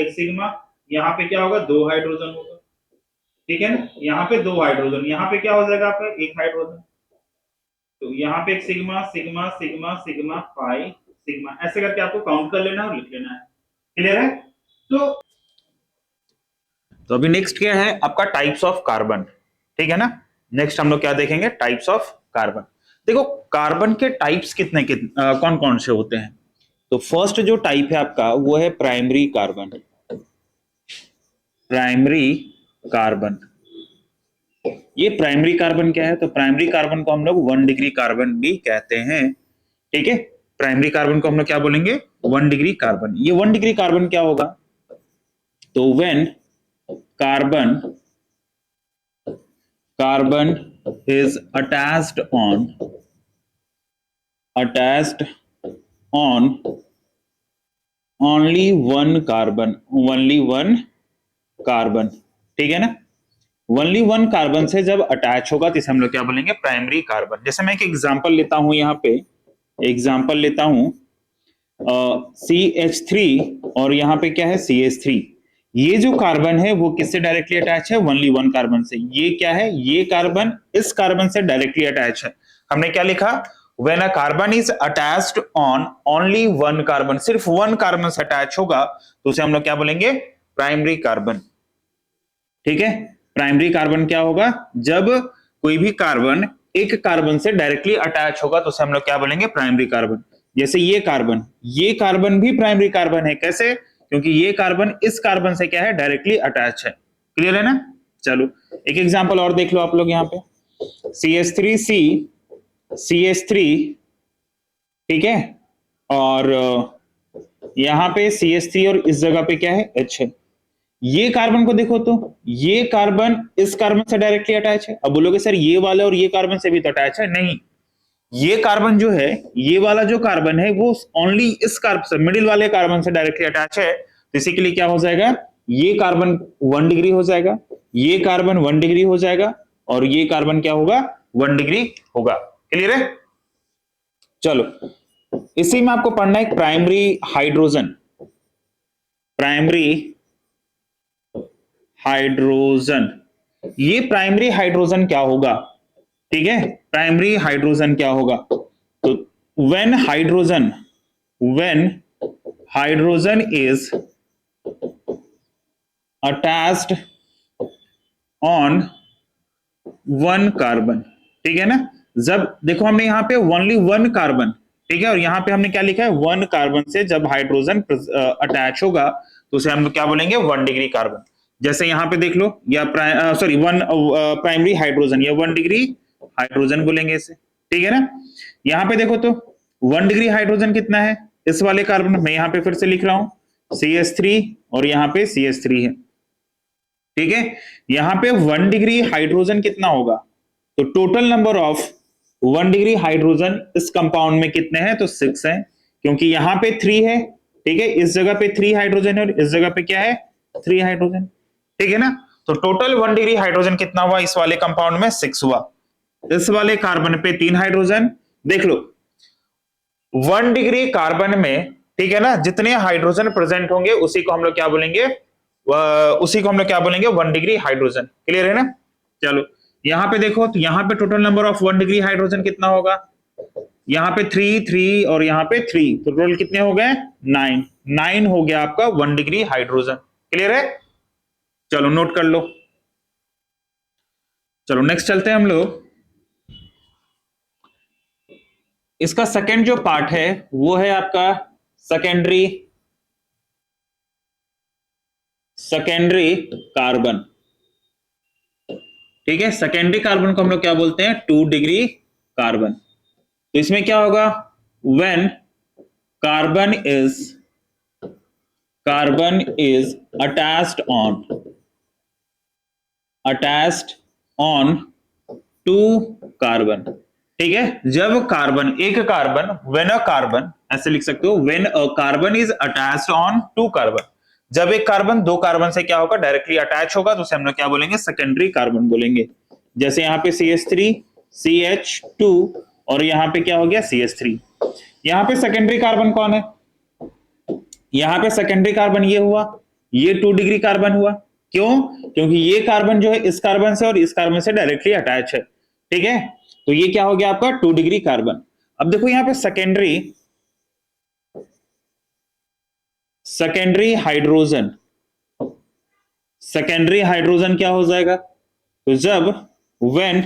S1: यहाँ पे क्या होगा, 2 हाइड्रोजन होगा। ठीक है ना, यहाँ पे 2 हाइड्रोजन, यहाँ पे क्या हो जाएगा आपका, एक हाइड्रोजन। तो यहाँ पे एक sigma sigma sigma sigma pi sigma, ऐसे करके आपको काउंट कर लेना और लिख लेना है। क्लियर है। तो अभी नेक्स्ट क्या है आपका, टाइप्स ऑफ कार्बन। ठीक है ना। नेक्स्ट हम लोग क्या देखेंगे, टाइप्स ऑफ कार्बन। देखो कार्बन के टाइप्स कितने कौन कौन से होते हैं। तो फर्स्ट जो टाइप है आपका वो है प्राइमरी कार्बन। प्राइमरी कार्बन, ये प्राइमरी कार्बन क्या है, तो प्राइमरी कार्बन को हम लोग 1 डिग्री कार्बन भी कहते हैं। ठीक है, प्राइमरी कार्बन को हम लोग क्या बोलेंगे, 1 डिग्री कार्बन। ये 1 डिग्री कार्बन क्या होगा, तो when carbon is attached on only one carbon, ठीक है ना। ओनली वन कार्बन से जब अटैच होगा तो इसे हम लोग क्या बोलेंगे, प्राइमरी कार्बन। जैसे मैं एक एग्जांपल लेता हूं, यहाँ पे एग्जांपल लेता हूं CH3, और यहाँ पे क्या है CH3। ये जो कार्बन है वो किससे डायरेक्टली अटैच है, ओनली वन कार्बन से। ये क्या है, ये कार्बन इस कार्बन से डायरेक्टली अटैच है। हमने क्या लिखा, when a carbon is attached on only one carbon, सिर्फ वन कार्बन से अटैच होगा तो उसे हम लोग क्या बोलेंगे, प्राइमरी कार्बन। ठीक है, प्राइमरी कार्बन क्या होगा, जब कोई भी कार्बन एक कार्बन से डायरेक्टली अटैच होगा तो उसे हम लोग क्या बोलेंगे, प्राइमरी कार्बन। जैसे ये कार्बन भी प्राइमरी कार्बन है। कैसे, क्योंकि ये कार्बन इस कार्बन से क्या है, डायरेक्टली अटैच है। क्लियर है ना। चलो एक एग्जांपल और देख लो आप लोग, यहाँ पे CH3C CH3, ठीक है, और यहाँ पे CH3 और इस जगह पे क्या है, H है। ये कार्बन को देखो तो ये कार्बन इस कार्बन से डायरेक्टली अटैच है। अब बोलोगे सर ये वाला और ये कार्बन से भी तो अटैच है, नहीं, ये कार्बन जो है, ये वाला जो कार्बन है वो ओनली इस कार्बन से, मिडिल वाले कार्बन से डायरेक्टली अटैच है। तो इसी के लिए क्या हो जाएगा, ये कार्बन 1 डिग्री हो जाएगा, ये कार्बन 1 डिग्री हो जाएगा, और ये कार्बन क्या होगा, 1 डिग्री होगा। क्लियर है। चलो इसी में आपको पढ़ना है प्राइमरी हाइड्रोजन, प्राइमरी हाइड्रोजन। ये प्राइमरी हाइड्रोजन क्या होगा, ठीक है, प्राइमरी हाइड्रोजन क्या होगा, तो when hydrogen is attached on one carbon, ठीक है ना। जब देखो हमने यहाँ पे ओनली वन कार्बन, ठीक है, और यहाँ पे हमने क्या लिखा है, वन कार्बन से जब हाइड्रोजन अटैच होगा तो उसे हम क्या बोलेंगे, 1 डिग्री कार्बन। जैसे यहाँ पे देख लो, या सॉरी वन प्राइमरी हाइड्रोजन, या 1 डिग्री हाइड्रोजन बोलेंगे इसे, ठीक है ना। यहाँ पे देखो तो 1 डिग्री हाइड्रोजन कितना है इस वाले कार्बन में, यहाँ पे फिर से लिख रहा हूं CH3 और यहाँ पे CH3 है, ठीक है। यहाँ पे 1 डिग्री हाइड्रोजन कितना होगा, तो total number of 1 degree hydrogen इस कंपाउंड में कितने हैं, तो 6 हैं, क्योंकि यहाँ पे 3 है, ठीक है, इस जगह पे 3 हाइड्रोजन है और इस जगह पे क्या है, 3 हाइड्रोजन, ठीक है ना। तो टोटल 1 डिग्री हाइड्रोजन कितना हुआ इस वाले कंपाउंड में, 6 हुआ। इस वाले कार्बन पे 3 हाइड्रोजन, देख लो 1 डिग्री कार्बन में, ठीक है ना, जितने हाइड्रोजन प्रेजेंट होंगे उसी को हम लोग क्या बोलेंगे, उसी को हम लोग क्या बोलेंगे, 1 डिग्री हाइड्रोजन। क्लियर है ना। चलो यहां पे देखो, तो यहां पे total number of 1 degree hydrogen कितना होगा, यहाँ पे 3 और यहाँ पे 3, तो टोटल कितने हो गए, 9 हो गया आपका 1 डिग्री हाइड्रोजन। क्लियर है, चलो नोट कर लो। चलो नेक्स्ट चलते हैं हम लोग। इसका सेकेंड जो पार्ट है वो है आपका सेकेंडरी कार्बन, ठीक है। सेकेंडरी कार्बन को हम लोग क्या बोलते हैं, 2 डिग्री कार्बन। तो इसमें क्या होगा, when carbon is attached on 2 carbon, ठीक है। जब कार्बन, एक कार्बन, व्हेन अ कार्बन, ऐसे लिख सकते हो, when a carbon is attached on 2 carbon, जब एक कार्बन 2 कार्बन से क्या होगा, डायरेक्टली अटैच होगा, तो उसे हम लोग क्या बोलेंगे, सेकेंडरी कार्बन बोलेंगे। जैसे यहाँ पे CH3 CH2 और यहाँ पे क्या हो गया, CH3। यहाँ पे सेकेंडरी कार्बन कौन है, यहाँ पे सेकेंडरी कार्बन ये हुआ, ये 2 डिग्री कार्बन हुआ। क्यों, क्योंकि ये कार्बन जो है इस कार्बन से और इस कार्बन से डायरेक्टली अटैच है, ठीक है। तो ये क्या हो गया आपका 2 डिग्री कार्बन। अब देखो यहाँ पे सेकेंडरी हाइड्रोजन क्या हो जाएगा, तो जब when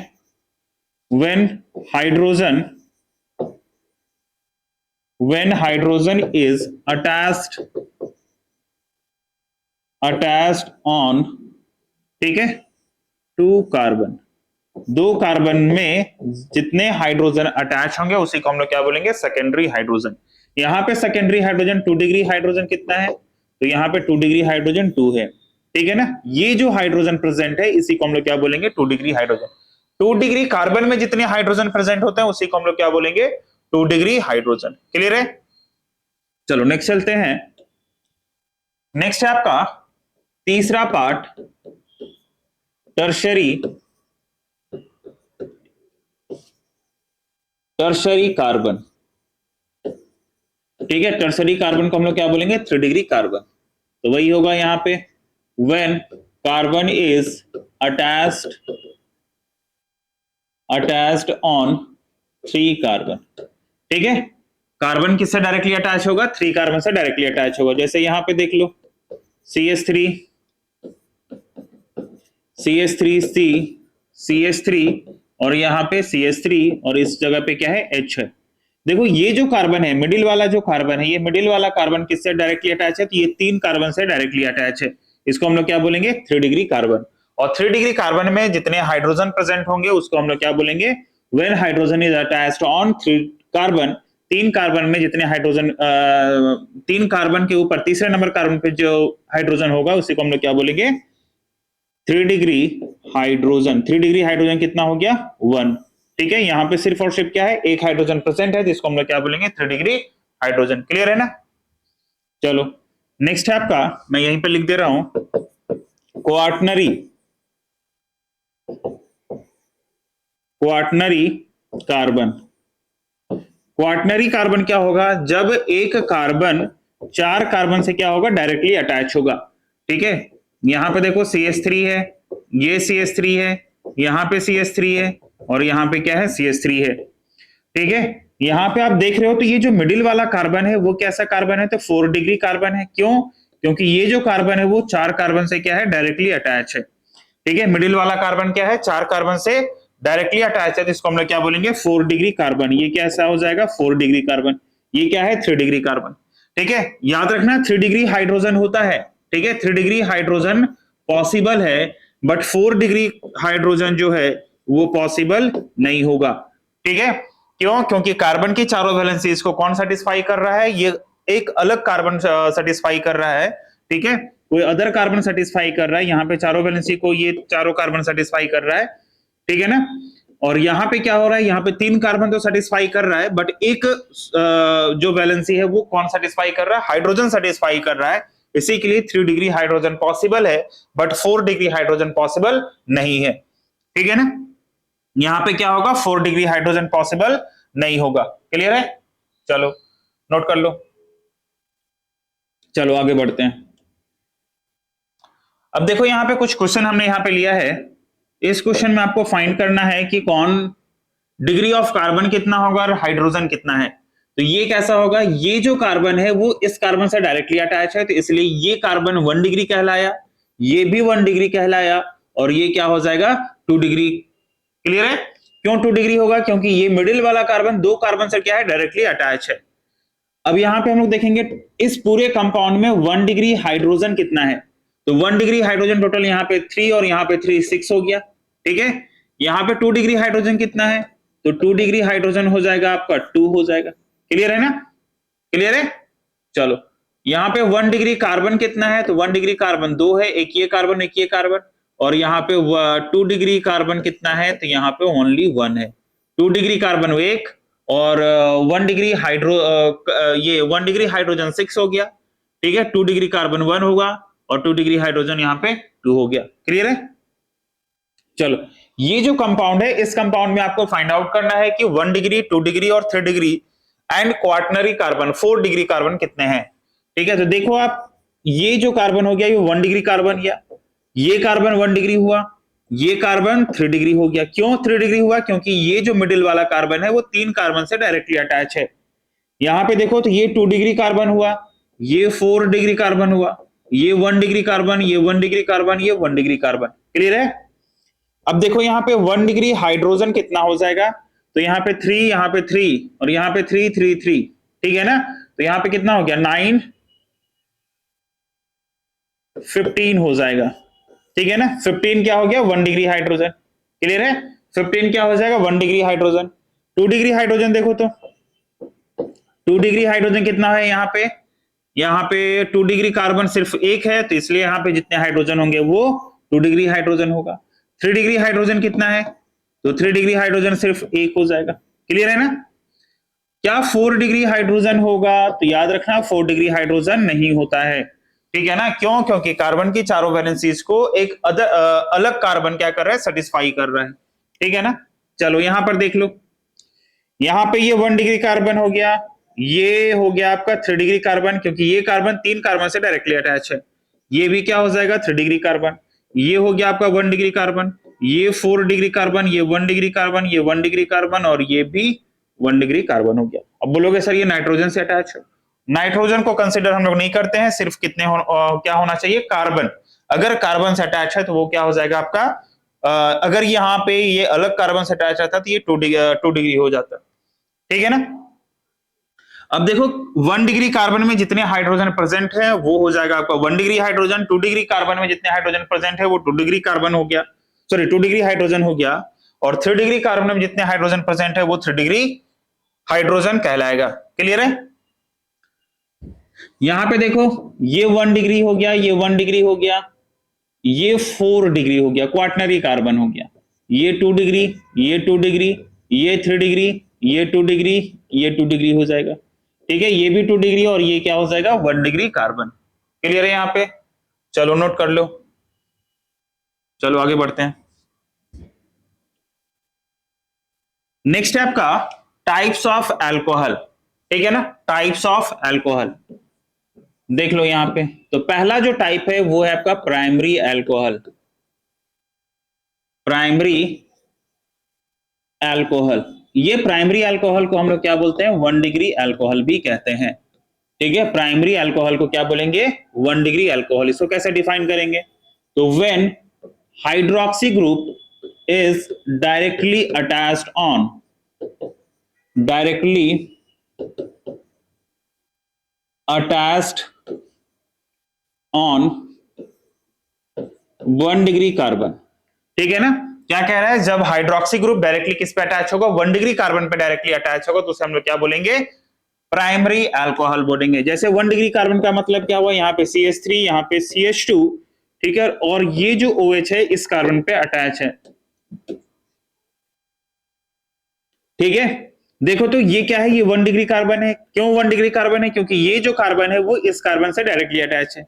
S1: hydrogen is attached on, ठीक है, 2 कार्बन, 2 कार्बन में जितने हाइड्रोजन अटैच होंगे उसी को हम लोग क्या बोलेंगे, सेकेंडरी हाइड्रोजन। यहाँ पे सेकेंडरी हाइड्रोजन 2 डिग्री हाइड्रोजन कितना है, तो यहाँ पे 2 डिग्री हाइड्रोजन 2 है, ठीक है ना। ये जो हाइड्रोजन प्रेजेंट है इसी को हम लोग क्या बोलेंगे, 2 डिग्री हाइड्रोजन। 2 डिग्री कार्बन में जितने हाइड्रोजन प्रेजेंट होते हैं उसी को हम लोग क्या बोलेंगे, 2 डिग्री हाइड्रोजन। क्लियर है, चलो नेक्स्ट चलते हैं। नेक्स्ट है आपका तीसरा पार्ट, टर्शरी कार्बन, ठीक है। टर्शरी कार्बन को हम लोग क्या बोलेंगे, 3 डिग्री कार्बन। तो वही होगा यहाँ पे, when carbon is attached on 3 carbon, ठीक है। कार्बन किससे डायरेक्टली अटैच होगा, 3 कार्बन से डायरेक्टली अटैच होगा। जैसे यहाँ पे देख लो CH3 CH3 और यहाँ पे CH3 और इस जगह पे क्या है, H है। देखो ये जो कार्बन है, मिडिल वाला जो कार्बन है, ये मिडिल वाला कार्बन किससे डायरेक्टली अटैच है, तो ये 3 कार्बन से डायरेक्टली अटैच है। इसको हम लोग क्या बोलेंगे, 3 डिग्री कार्बन। और 3 डिग्री कार्बन में जितने हाइड्रोजन प्रेजेंट होंगे उसको हम लोग क्या बोलेंगे, when hydrogen is attached on 3 carbon, 3 carbon में जितने हाइड्रोजन, 3 कार्बन के ऊपर तीसरे नंबर कार्बन पे जो हाइड्रोजन होगा उसी को हम लोग क्या बोलेंगे, 3 डिग्री हाइड्रोजन। 3 डिग्री हाइड्रोजन कितना हो गया, 1, ठीक है। यहाँ पे सिर्फ और सिर्फ क्या है, एक हाइड्रोजन प्रेजेंट है जिसको हम लोग क्या बोलेंगे, 3 डिग्री हाइड्रोजन। क्लियर है ना। चलो नेक्स्ट है आपका, मैं यहीं पे लिख दे रहा हूं, क्वाaternary कार्बन, क्वाटनरी कार्बन क्या होगा, जब एक कार्बन 4 कार्बन से क्या होगा, डायरेक्टली अटैच होगा। ठीक है, यहां पे देखो CH3 है, ये CH3 है, यहां पे CH3 है और यहां पे क्या है, CH3 है। ठीक है, यहां पे आप देख रहे हो तो ये जो मिडिल वाला कार्बन है वो कैसा कार्बन है, तो 4 डिग्री कार्बन है। क्यों? क्योंकि ये जो कार्बन है वो 4 कार्बन से क्या है, डायरेक्टली अटैच है। ठीक है, मिडिल वाला कार्बन क्या है, 4 कार्बन से डायरेक्टली अटैच है, तो इसको हम लोग क्या बोलेंगे, 4 डिग्री कार्बन। ये कैसा हो जाएगा, 4 डिग्री कार्बन। ये क्या है, 3 डिग्री कार्बन। ठीक है, याद रखना 3 डिग्री हाइड्रोजन होता है। ठीक है, 3 डिग्री हाइड्रोजन पॉसिबल है, बट 4 डिग्री हाइड्रोजन जो है वो पॉसिबल नहीं होगा। ठीक है, क्यों? क्योंकि कार्बन की चारों वैलेंसीज को कौन सेटिस्फाई कर रहा है, ये एक अलग कार्बन सेटिस्फाई कर रहा है। ठीक है, कोई अदर कार्बन सेटिस्फाई कर रहा है, यहाँ पे चारों वैलेंसी को ये चारों कार्बन सेटिस्फाई कर रहा है। ठीक है ना, और यहाँ पे क्या हो रहा है, यहाँ पे 3 कार्बन तो सेटिस्फाई कर रहा है, बट एक जो वैलेंसी है वो कौन सेटिस्फाई कर रहा है, हाइड्रोजन सेटिस्फाई कर रहा है। इसी के लिए 3 डिग्री हाइड्रोजन पॉसिबल है, बट 4 डिग्री हाइड्रोजन पॉसिबल नहीं है। ठीक है ना, यहां पे क्या होगा, 4 डिग्री हाइड्रोजन पॉसिबल नहीं होगा। क्लियर है? चलो नोट कर लो। चलो आगे बढ़ते हैं। अब देखो यहां पे कुछ क्वेश्चन हमने यहां पे लिया है। इस क्वेश्चन में आपको फाइंड करना है कि कौन डिग्री ऑफ कार्बन कितना होगा और हाइड्रोजन कितना है। तो ये कैसा होगा, ये जो कार्बन है वो इस कार्बन से डायरेक्टली अटैच है, तो इसलिए ये कार्बन 1 डिग्री कहलाया, ये भी 1 डिग्री कहलाया, और ये क्या हो जाएगा, 2 डिग्री। क्लियर है? क्यों 2 डिग्री होगा, क्योंकि ये मिडिल वाला कार्बन 2 कार्बन से क्या है, डायरेक्टली अटैच है। अब यहां पे हम लोग देखेंगे इस पूरे कंपाउंड में 1 डिग्री हाइड्रोजन कितना है। तो 1 डिग्री हाइड्रोजन टोटल यहाँ पे 3 और यहाँ पे 3 6 हो गया। ठीक है, यहाँ पे 2 डिग्री हाइड्रोजन कितना है, तो 2 डिग्री हाइड्रोजन हो जाएगा आपका 2 हो जाएगा। क्लियर है ना? क्लियर है? चलो, यहाँ पे 1 डिग्री कार्बन कितना है, तो 1 डिग्री कार्बन 2 है, एक ये कार्बन एक ये कार्बन, और यहाँ पे 2 डिग्री कार्बन कितना है, तो यहाँ पे ओनली 1 है। 2 डिग्री कार्बन 1 और 1 डिग्री ये 1 डिग्री हाइड्रोजन 6 हो गया। ठीक है, 2 डिग्री कार्बन 1 होगा और 2 डिग्री हाइड्रोजन यहाँ पे 2 हो गया। क्लियर है? चलो, ये जो कंपाउंड है, इस कंपाउंड में आपको फाइंड आउट करना है कि 1 डिग्री, 2 डिग्री और 3 degree and quaternary carbon 4 degree carbon कितने हैं। ठीक है, तो देखो आप, ये जो कार्बन हो गया ये 1 डिग्री कार्बन गया, ये कार्बन 1 डिग्री हुआ, ये कार्बन 3 डिग्री हो गया। क्यों 3 डिग्री हुआ, क्योंकि ये जो मिडिल वाला कार्बन है वो 3 कार्बन से डायरेक्टली अटैच है। यहां पे देखो तो ये 2 डिग्री कार्बन हुआ, ये 4 डिग्री कार्बन हुआ, ये 1 डिग्री कार्बन, ये 1 डिग्री कार्बन, ये 1 डिग्री कार्बन। क्लियर है? अब देखो यहाँ पे 1 डिग्री हाइड्रोजन कितना हो जाएगा, तो यहाँ पे 3, यहाँ पे 3 और यहाँ पे 3 3 3। ठीक है ना, तो यहाँ पे कितना हो गया, 9 15 हो जाएगा। ठीक है ना, 15 क्या हो गया, 1 डिग्री हाइड्रोजन। क्लियर है? 15 क्या हो जाएगा, 1 डिग्री हाइड्रोजन। 2 डिग्री हाइड्रोजन देखो तो 2 डिग्री हाइड्रोजन कितना है यहाँ पे 2 डिग्री कार्बन सिर्फ एक है, तो इसलिए यहाँ पे जितने हाइड्रोजन होंगे वो 2 डिग्री हाइड्रोजन होगा। 3 डिग्री हाइड्रोजन कितना है, तो 3 डिग्री हाइड्रोजन सिर्फ एक हो जाएगा। क्लियर है ना? क्या 4 डिग्री हाइड्रोजन होगा, तो याद रखना 4 डिग्री हाइड्रोजन नहीं होता है। ठीक है ना, क्यों? क्योंकि कार्बन की चारों वैलेंसीज को एक अलग कार्बन क्या कर रहा है, सेटिस्फाई कर रहा है। ठीक है ना, चलो यहां पर देख लो, यहां पे ये 1 डिग्री कार्बन हो गया, ये हो गया आपका 3 डिग्री कार्बन, क्योंकि ये कार्बन 3 कार्बन से डायरेक्टली अटैच है। ये भी क्या हो जाएगा, 3 डिग्री कार्बन। ये हो गया आपका 1 डिग्री कार्बन, ये 4 डिग्री कार्बन, ये 1 डिग्री कार्बन, ये 1 डिग्री कार्बन और ये भी 1 डिग्री कार्बन हो गया। अब बोलोगे सर ये नाइट्रोजन से अटैच है। नाइट्रोजन को कंसिडर हम लोग नहीं करते हैं, सिर्फ क्या होना चाहिए, कार्बन। अगर कार्बन से अटैच है तो वो क्या हो जाएगा आपका, अगर यहाँ पे ये अलग कार्बन से अटैच रहता तो ये 2 डिग्री हो जाता। ठीक है ना? अब देखो 1 डिग्री कार्बन में जितने हाइड्रोजन प्रेजेंट है वो हो जाएगा आपका 1 डिग्री हाइड्रोजन। 2 डिग्री कार्बन में जितने हाइड्रोजन प्रेजेंट है वो 2 डिग्री कार्बन हो गया, सॉरी 2 डिग्री हाइड्रोजन हो गया। और 3 डिग्री कार्बन में जितने हाइड्रोजन प्रेजेंट है वो 3 डिग्री हाइड्रोजन कहलाएगा। क्लियर है? यहां पे देखो ये 1 डिग्री हो गया, ये 1 डिग्री हो गया, ये 4 डिग्री हो गया, क्वाटनरी कार्बन हो गया। ये 2 डिग्री, ये 2 डिग्री, ये 3 डिग्री, ये 2 डिग्री, ये 2 डिग्री हो जाएगा। ठीक है, ये भी 2 डिग्री और ये क्या हो जाएगा, 1 डिग्री कार्बन। क्लियर है यहाँ पे? चलो नोट कर लो, चलो आगे बढ़ते हैं। नेक्स्ट है आपका टाइप्स ऑफ अल्कोहल, ठीक है ना, टाइप्स ऑफ अल्कोहल देख लो यहां पे। तो पहला जो टाइप है वो है आपका प्राइमरी अल्कोहल, प्राइमरी अल्कोहल। ये प्राइमरी अल्कोहल को हम लोग क्या बोलते हैं, 1 डिग्री अल्कोहल भी कहते हैं, ठीक है। प्राइमरी अल्कोहल को क्या बोलेंगे, 1 डिग्री अल्कोहल। इसको कैसे डिफाइन करेंगे, तो when hydroxy group is directly attached on, directly attached on 1 degree carbon, ठीक है ना। क्या कह रहा है, जब हाइड्रोक्सी ग्रुप डायरेक्टली किस पे अटैच होगा, 1 डिग्री कार्बन पे डायरेक्टली अटैच होगा, तो उसे हम लोग क्या बोलेंगे, प्राइमरी अल्कोहल बोलेंगे। जैसे 1 डिग्री कार्बन का मतलब क्या हुआ, यहाँ पे CH3, यहाँ पे CH2, ठीक है, और ये जो OH है इस कार्बन पे अटैच है, ठीक है। देखो तो ये क्या है, ये 1 डिग्री कार्बन है। क्यों 1 डिग्री कार्बन है, क्योंकि ये जो कार्बन है वो इस कार्बन से डायरेक्टली अटैच है,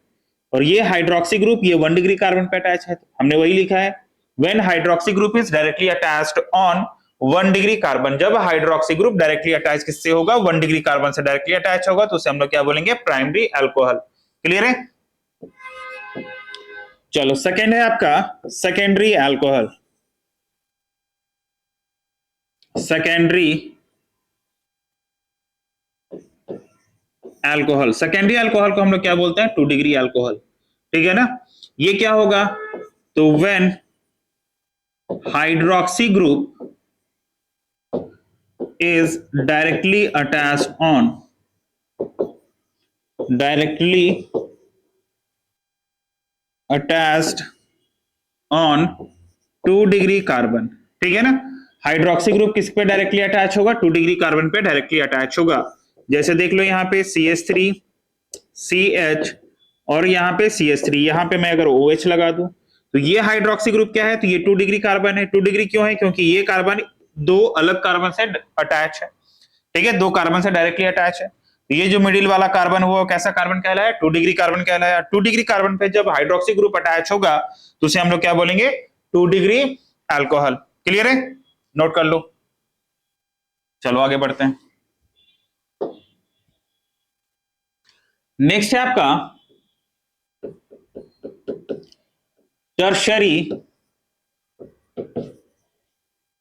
S1: और ये हाइड्रोक्सी ग्रुप ये 1 डिग्री कार्बन पे अटैच है। हमने वही लिखा है, when hydroxy group is directly attached on 1 degree carbon. जब हाइड्रोक्सी ग्रुप डायरेक्टली अटैच किससे होगा, 1 डिग्री कार्बन से डायरेक्टली अटैच होगा, तो उसे हम लोग क्या बोलेंगे, प्राइमरी अल्कोहल। क्लियर है। चलो सेकेंड है आपका secondary alcohol, secondary alcohol. Secondary alcohol को हम लोग क्या बोलते हैं, 2 डिग्री अल्कोहल, ठीक है ना। ये क्या होगा, तो when hydroxy group is directly attached on, directly attached on 2 degree carbon, ठीक है ना। हाइड्रोक्सी ग्रुप किस पे डायरेक्टली अटैच होगा, 2 डिग्री कार्बन पे डायरेक्टली अटैच होगा। जैसे देख लो यहाँ पे CH3 CH और यहाँ पे CH3, यहाँ पे मैं अगर OH लगा दूं तो ये हाइड्रोक्सी ग्रुप क्या है, तो ये 2 डिग्री कार्बन है। 2 डिग्री क्यों है, क्योंकि ये कार्बन दो अलग कार्बन से अटैच है, ठीक है, 2 कार्बन से डायरेक्टली अटैच है। तो ये जो मिडिल वाला कार्बन हुआ कैसा कार्बन कहलाया, 2 डिग्री कार्बन कहलाया। 2 डिग्री कार्बन पे जब हाइड्रोक्सी ग्रुप अटैच होगा तो उसे हम लोग क्या बोलेंगे, 2 डिग्री अल्कोहल। क्लियर है, नोट कर लो। चलो आगे बढ़ते हैं। नेक्स्ट है आपका टर्शरी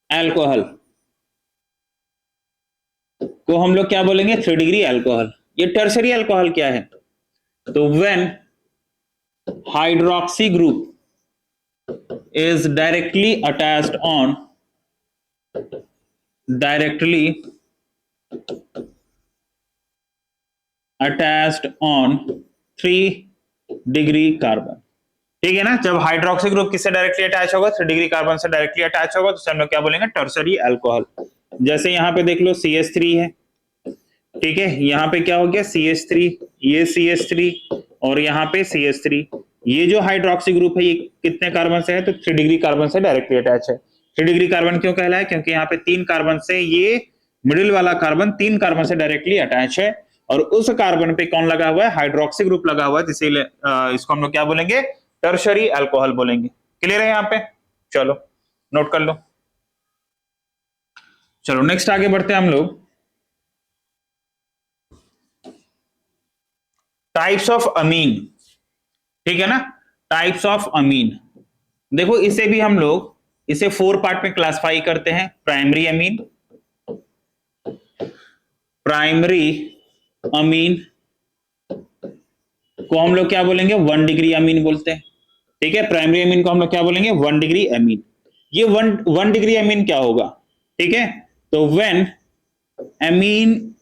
S1: अल्कोहल को हम लोग क्या बोलेंगे, 3 डिग्री अल्कोहल। ये टर्शरी अल्कोहल क्या है, तो when hydroxy group is directly attached on, directly attached on 3 degree carbon, ठीक है ना। जब हाइड्रोक्सी ग्रुप किससे डायरेक्टली अटैच होगा, 3 डिग्री कार्बन से डायरेक्टली अटैच होगा, तो हम लोग क्या बोलेंगे, टर्शरी अल्कोहल। जैसे यहाँ पे देख लो CH3 है, ठीक है, यहाँ पे क्या हो गया CH3, ये CH3 और यहाँ पे CH3। ये जो हाइड्रोक्सी ग्रुप है ये कितने कार्बन से है, तो 3 डिग्री कार्बन से डायरेक्टली अटैच है। 3 डिग्री कार्बन क्यों कहलाया, क्योंकि यहाँ पे 3 कार्बन से ये मिडिल वाला कार्बन 3 कार्बन से डायरेक्टली अटैच है, और उस कार्बन पे कौन लगा हुआ है, हाइड्रोक्सी ग्रुप लगा हुआ है, इसीलिए इसको हम लोग क्या बोलेंगे, टर्शरी अल्कोहल बोलेंगे। क्लियर है यहाँ पे, चलो नोट कर लो। चलो नेक्स्ट आगे बढ़ते हैं हम लोग, टाइप्स ऑफ अमीन, ठीक है ना। टाइप्स ऑफ अमीन, देखो इसे भी हम लोग इसे 4 पार्ट में क्लासिफाई करते हैं। प्राइमरी अमीन, प्राइमरी अमीन को हम लोग क्या बोलेंगे, 1 डिग्री अमीन बोलते हैं, ठीक है। प्राइमरी अमीन को हम लोग क्या बोलेंगे, 1 डिग्री अमीन। ये 1 डिग्री अमीन क्या होगा, ठीक है, तो when amine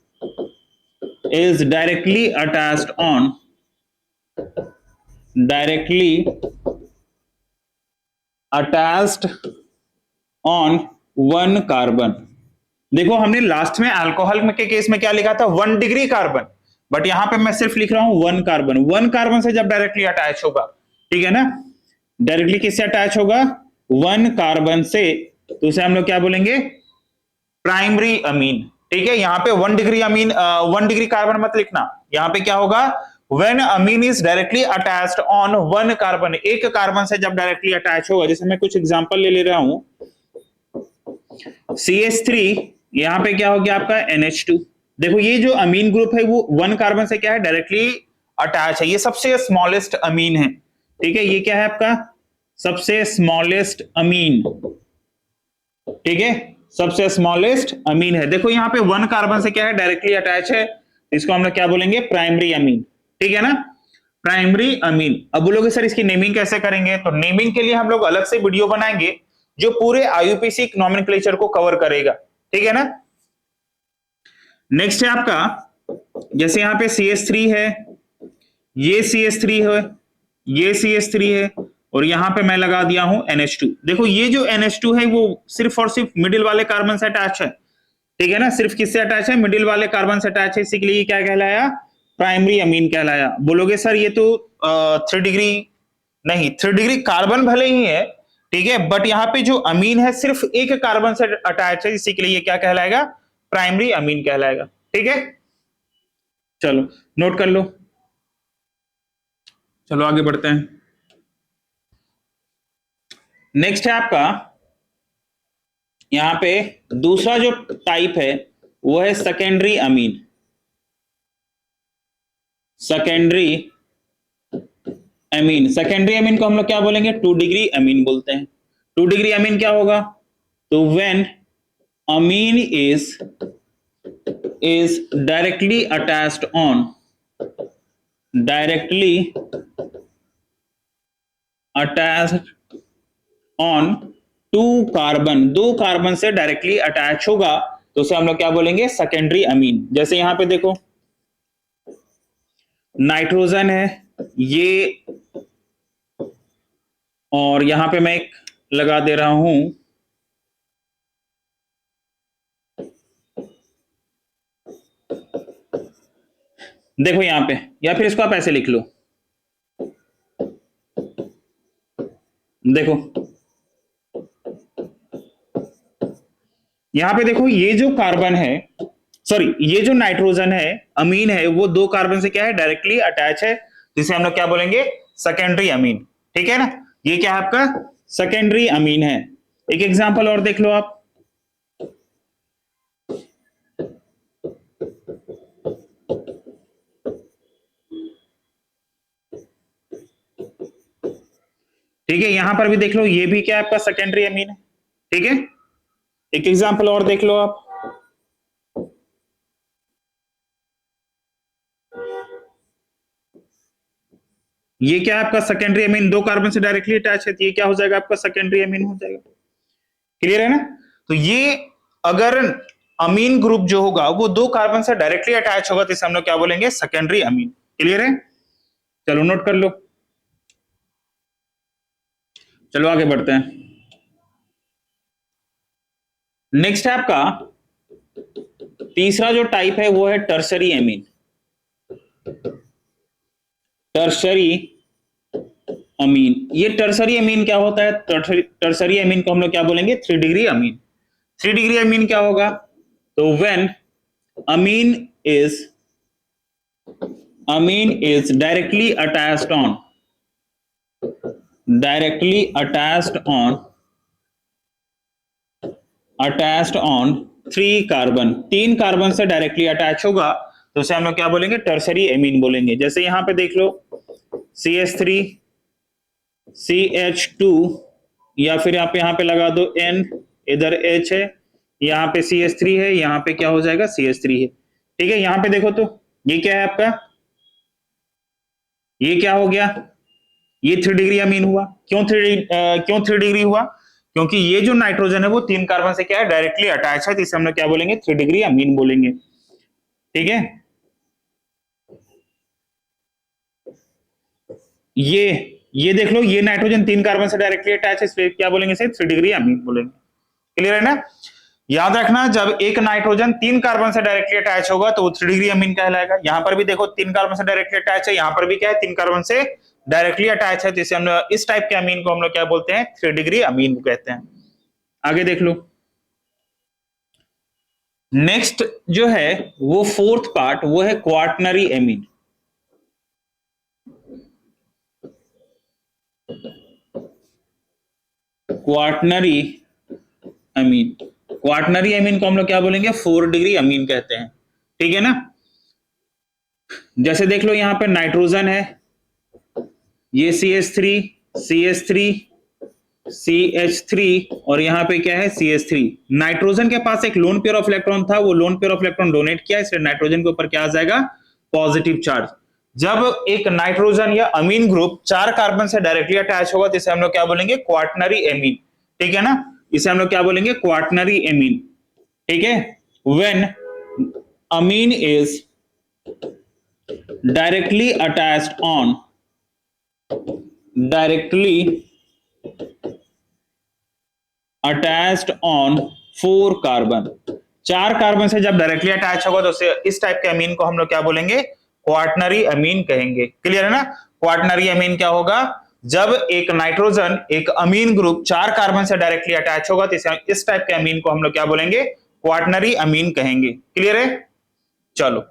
S1: is directly attached on, directly attached on 1 carbon. देखो हमने लास्ट में अल्कोहल के केस में क्या लिखा था, 1 डिग्री कार्बन, बट यहां पे मैं सिर्फ लिख रहा हूं 1 कार्बन। 1 कार्बन से जब डायरेक्टली अटैच होगा, ठीक है ना, डायरेक्टली किससे अटैच होगा, 1 कार्बन से, तो उसे हम लोग क्या बोलेंगे, प्राइमरी अमीन, ठीक है। यहाँ पे 1 डिग्री अमीन 1 डिग्री कार्बन मत लिखना, यहाँ पे क्या होगा, when amine is directly attached on 1 carbon, एक कार्बन से जब डायरेक्टली अटैच होगा। जैसे मैं कुछ एग्जांपल ले रहा हूं, CH3 यहाँ पे क्या हो गया आपका NH2। देखो ये जो अमीन ग्रुप है वो 1 कार्बन से क्या है, डायरेक्टली अटैच है, ये सबसे स्मॉलेस्ट अमीन है। ठीक है, ये क्या है आपका सबसे स्मॉलेस्ट अमीन। ठीक है, सबसे स्मॉलेस्ट अमीन है। देखो यहाँ पे 1 कार्बन से क्या है, डायरेक्टली अटैच है, इसको हम लोग क्या बोलेंगे, प्राइमरी अमीन। ठीक है ना, प्राइमरी अमीन। अब बोलोगे सर इसकी नेमिंग कैसे करेंगे, तो नेमिंग के लिए हम लोग अलग से वीडियो बनाएंगे जो पूरे आईयूपीएसी नॉमेनक्लेचर को कवर करेगा। ठीक है ना। नेक्स्ट है आपका, जैसे यहाँ पे CH3 है, ये CH3 है, ये CH3 है, और यहां पे मैं लगा दिया हूं NH2। देखो ये जो NH2 है वो सिर्फ और सिर्फ मिडिल वाले कार्बन से अटैच है। ठीक है ना, सिर्फ किससे अटैच है, मिडिल वाले कार्बन से अटैच है, इसी के लिए क्या कहलाया, प्राइमरी अमीन कहलाया। बोलोगे सर ये तो 3 डिग्री, नहीं 3 डिग्री कार्बन भले ही है, ठीक है, बट यहाँ पे जो अमीन है सिर्फ एक कार्बन से अटैच है, इसी के लिए क्या कहलाएगा, प्राइमरी अमीन कहलाएगा। ठीक है, चलो नोट कर लो। चलो आगे बढ़ते हैं। नेक्स्ट है आपका, यहां पे दूसरा जो टाइप है वो है secondary amine. Secondary amine, secondary amine को हम लोग क्या बोलेंगे, 2 डिग्री अमीन बोलते हैं। 2 डिग्री अमीन क्या होगा, तो when amine is directly attached on, directly attached on 2 carbon, 2 carbon से डायरेक्टली अटैच होगा, तो उसे हम लोग क्या बोलेंगे, सेकेंडरी अमीन। जैसे यहां पे देखो नाइट्रोजन है ये, और यहां पे मैं एक लगा दे रहा हूं देखो यहां पे, या फिर इसको आप ऐसे लिख लो, देखो यहां पे देखो ये जो कार्बन है, सॉरी ये जो नाइट्रोजन है, अमीन है, वो 2 कार्बन से क्या है, डायरेक्टली अटैच है, जिसे हम लोग क्या बोलेंगे, सेकेंडरी अमीन। ठीक है ना, ये क्या है आपका सेकेंडरी अमीन है। एक एग्जांपल और देख लो आप, ठीक है, यहां पर भी देख लो, ये भी क्या है आपका सेकेंडरी अमीन है। ठीक है, एक एग्जांपल और देख लो आप, ये क्या है आपका सेकेंडरी अमीन, 2 कार्बन से डायरेक्टली अटैच है, तो ये क्या हो जाएगा आपका सेकेंडरी अमीन हो जाएगा। क्लियर है ना, तो ये अगर अमीन ग्रुप जो होगा वो 2 कार्बन से डायरेक्टली अटैच होगा, तो इसे हम लोग क्या बोलेंगे, सेकेंडरी अमीन। क्लियर है, चलो नोट कर लो। चलो आगे बढ़ते हैं। नेक्स्ट है आपका तीसरा जो टाइप है वो है टर्सरी अमीन। टर्सरी अमीन, ये टर्सरी अमीन क्या होता है, टर्सरी अमीन को हम लोग क्या बोलेंगे, 3 डिग्री अमीन। 3 डिग्री अमीन क्या होगा, तो when amine is directly attached on, directly attached on 3 carbon, 3 carbon से डायरेक्टली अटैच होगा, तो उसे हम लोग क्या बोलेंगे, टर्सरी एमीन बोलेंगे। जैसे यहां पे देख लो CH3 CH2, या फिर आप यहां पे लगा दो N, इधर H है, यहां पे CH3 है, यहां पे क्या हो जाएगा, CH3 है। ठीक है, यहां पे देखो तो ये क्या है आपका, ये क्या हो गया, ये 3 डिग्री अमीन हुआ। क्यों 3 डिग्री हुआ, क्योंकि ये जो नाइट्रोजन है वो 3 कार्बन से क्या है, डायरेक्टली अटैच है, तो इसे हम लोग क्या बोलेंगे, 3 डिग्री अमीन बोलेंगे। ठीक है, ये देख लो, ये नाइट्रोजन 3 कार्बन से डायरेक्टली अटैच है, इसलिए क्या बोलेंगे, इसे 3 डिग्री अमीन बोलेंगे। क्लियर है ना, याद रखना जब एक नाइट्रोजन 3 कार्बन से डायरेक्टली अटैच होगा तो वो 3 डिग्री अमीन कहलाएगा। यहां पर भी देखो 3 कार्बन से डायरेक्टली अटैच है, यहां पर भी क्या है, 3 कार्बन से डायरेक्टली अटैच है, तो इसे हम इस टाइप के अमीन को हम लोग क्या बोलते हैं, 3 डिग्री अमीन कहते हैं। आगे देख लो, नेक्स्ट जो है वो 4th पार्ट, वो है क्वार्टनरी एमीन। क्वार्टनरी अमीन, क्वाटनरी अमीन को हम लोग क्या बोलेंगे, 4 डिग्री अमीन कहते हैं, ठीक है ना। जैसे देख लो यहां पे नाइट्रोजन है, ये CH3 CH3 CH3 और यहाँ पे क्या है CH3। नाइट्रोजन के पास एक लोन पेयर ऑफ इलेक्ट्रॉन था, वो lone pair of electron donate किया, इसलिए नाइट्रोजन के ऊपर क्या आ जाएगा, पॉजिटिव चार्ज। जब एक नाइट्रोजन या अमीन ग्रुप 4 कार्बन से डायरेक्टली अटैच होगा तो इसे हम लोग क्या बोलेंगे, क्वाटनरी एमीन, ठीक है ना। इसे हम लोग क्या बोलेंगे, क्वाटनरी एमीन, ठीक है। When amine is directly attached on attached on 4 carbon, 4 carbon से जब डायरेक्टली अटैच होगा तो उसे इस टाइप के अमीन को हम लोग क्या बोलेंगे, क्वाटनरी अमीन कहेंगे। क्लियर है ना। क्वाटनरी अमीन क्या होगा, जब एक नाइट्रोजन एक अमीन ग्रुप 4 कार्बन से डायरेक्टली अटैच होगा तो इस टाइप के अमीन को हम लोग क्या बोलेंगे, क्वाटनरी अमीन कहेंगे। क्लियर है। चलो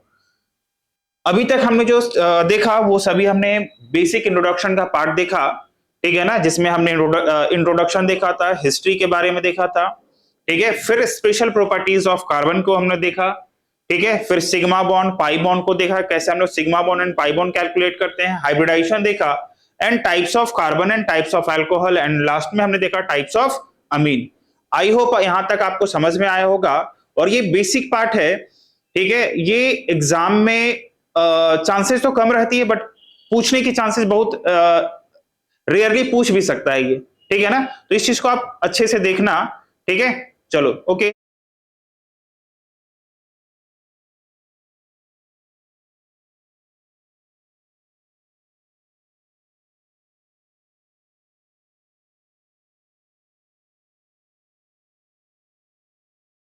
S1: अभी तक हमने जो देखा वो सभी हमने बेसिक इंट्रोडक्शन का पार्ट देखा, ठीक है ना, जिसमें हमने इंट्रोडक्शन देखा था, हिस्ट्री के बारे में देखा था, ठीक है। फिर स्पेशल प्रॉपर्टीज ऑफ कार्बन को हमने देखा, ठीक है। फिर सिग्मा बॉन्ड पाई बॉन्ड को देखा, कैसे हम लोग sigma bond and pi bond calculate करते हैं, हाइब्रिडाइजेशन देखा, and types of carbon and types of alcohol, and last में हमने देखा types of amine. I hope यहां तक आपको समझ में आया होगा। और ये बेसिक पार्ट है, ठीक है। ये एग्जाम में चांसेस तो कम रहती है, बट पूछने की चांसेस बहुत रेयरली पूछ भी सकता है ये, ठीक है ना। तो इस चीज को आप अच्छे से देखना, ठीक है। चलो ओके।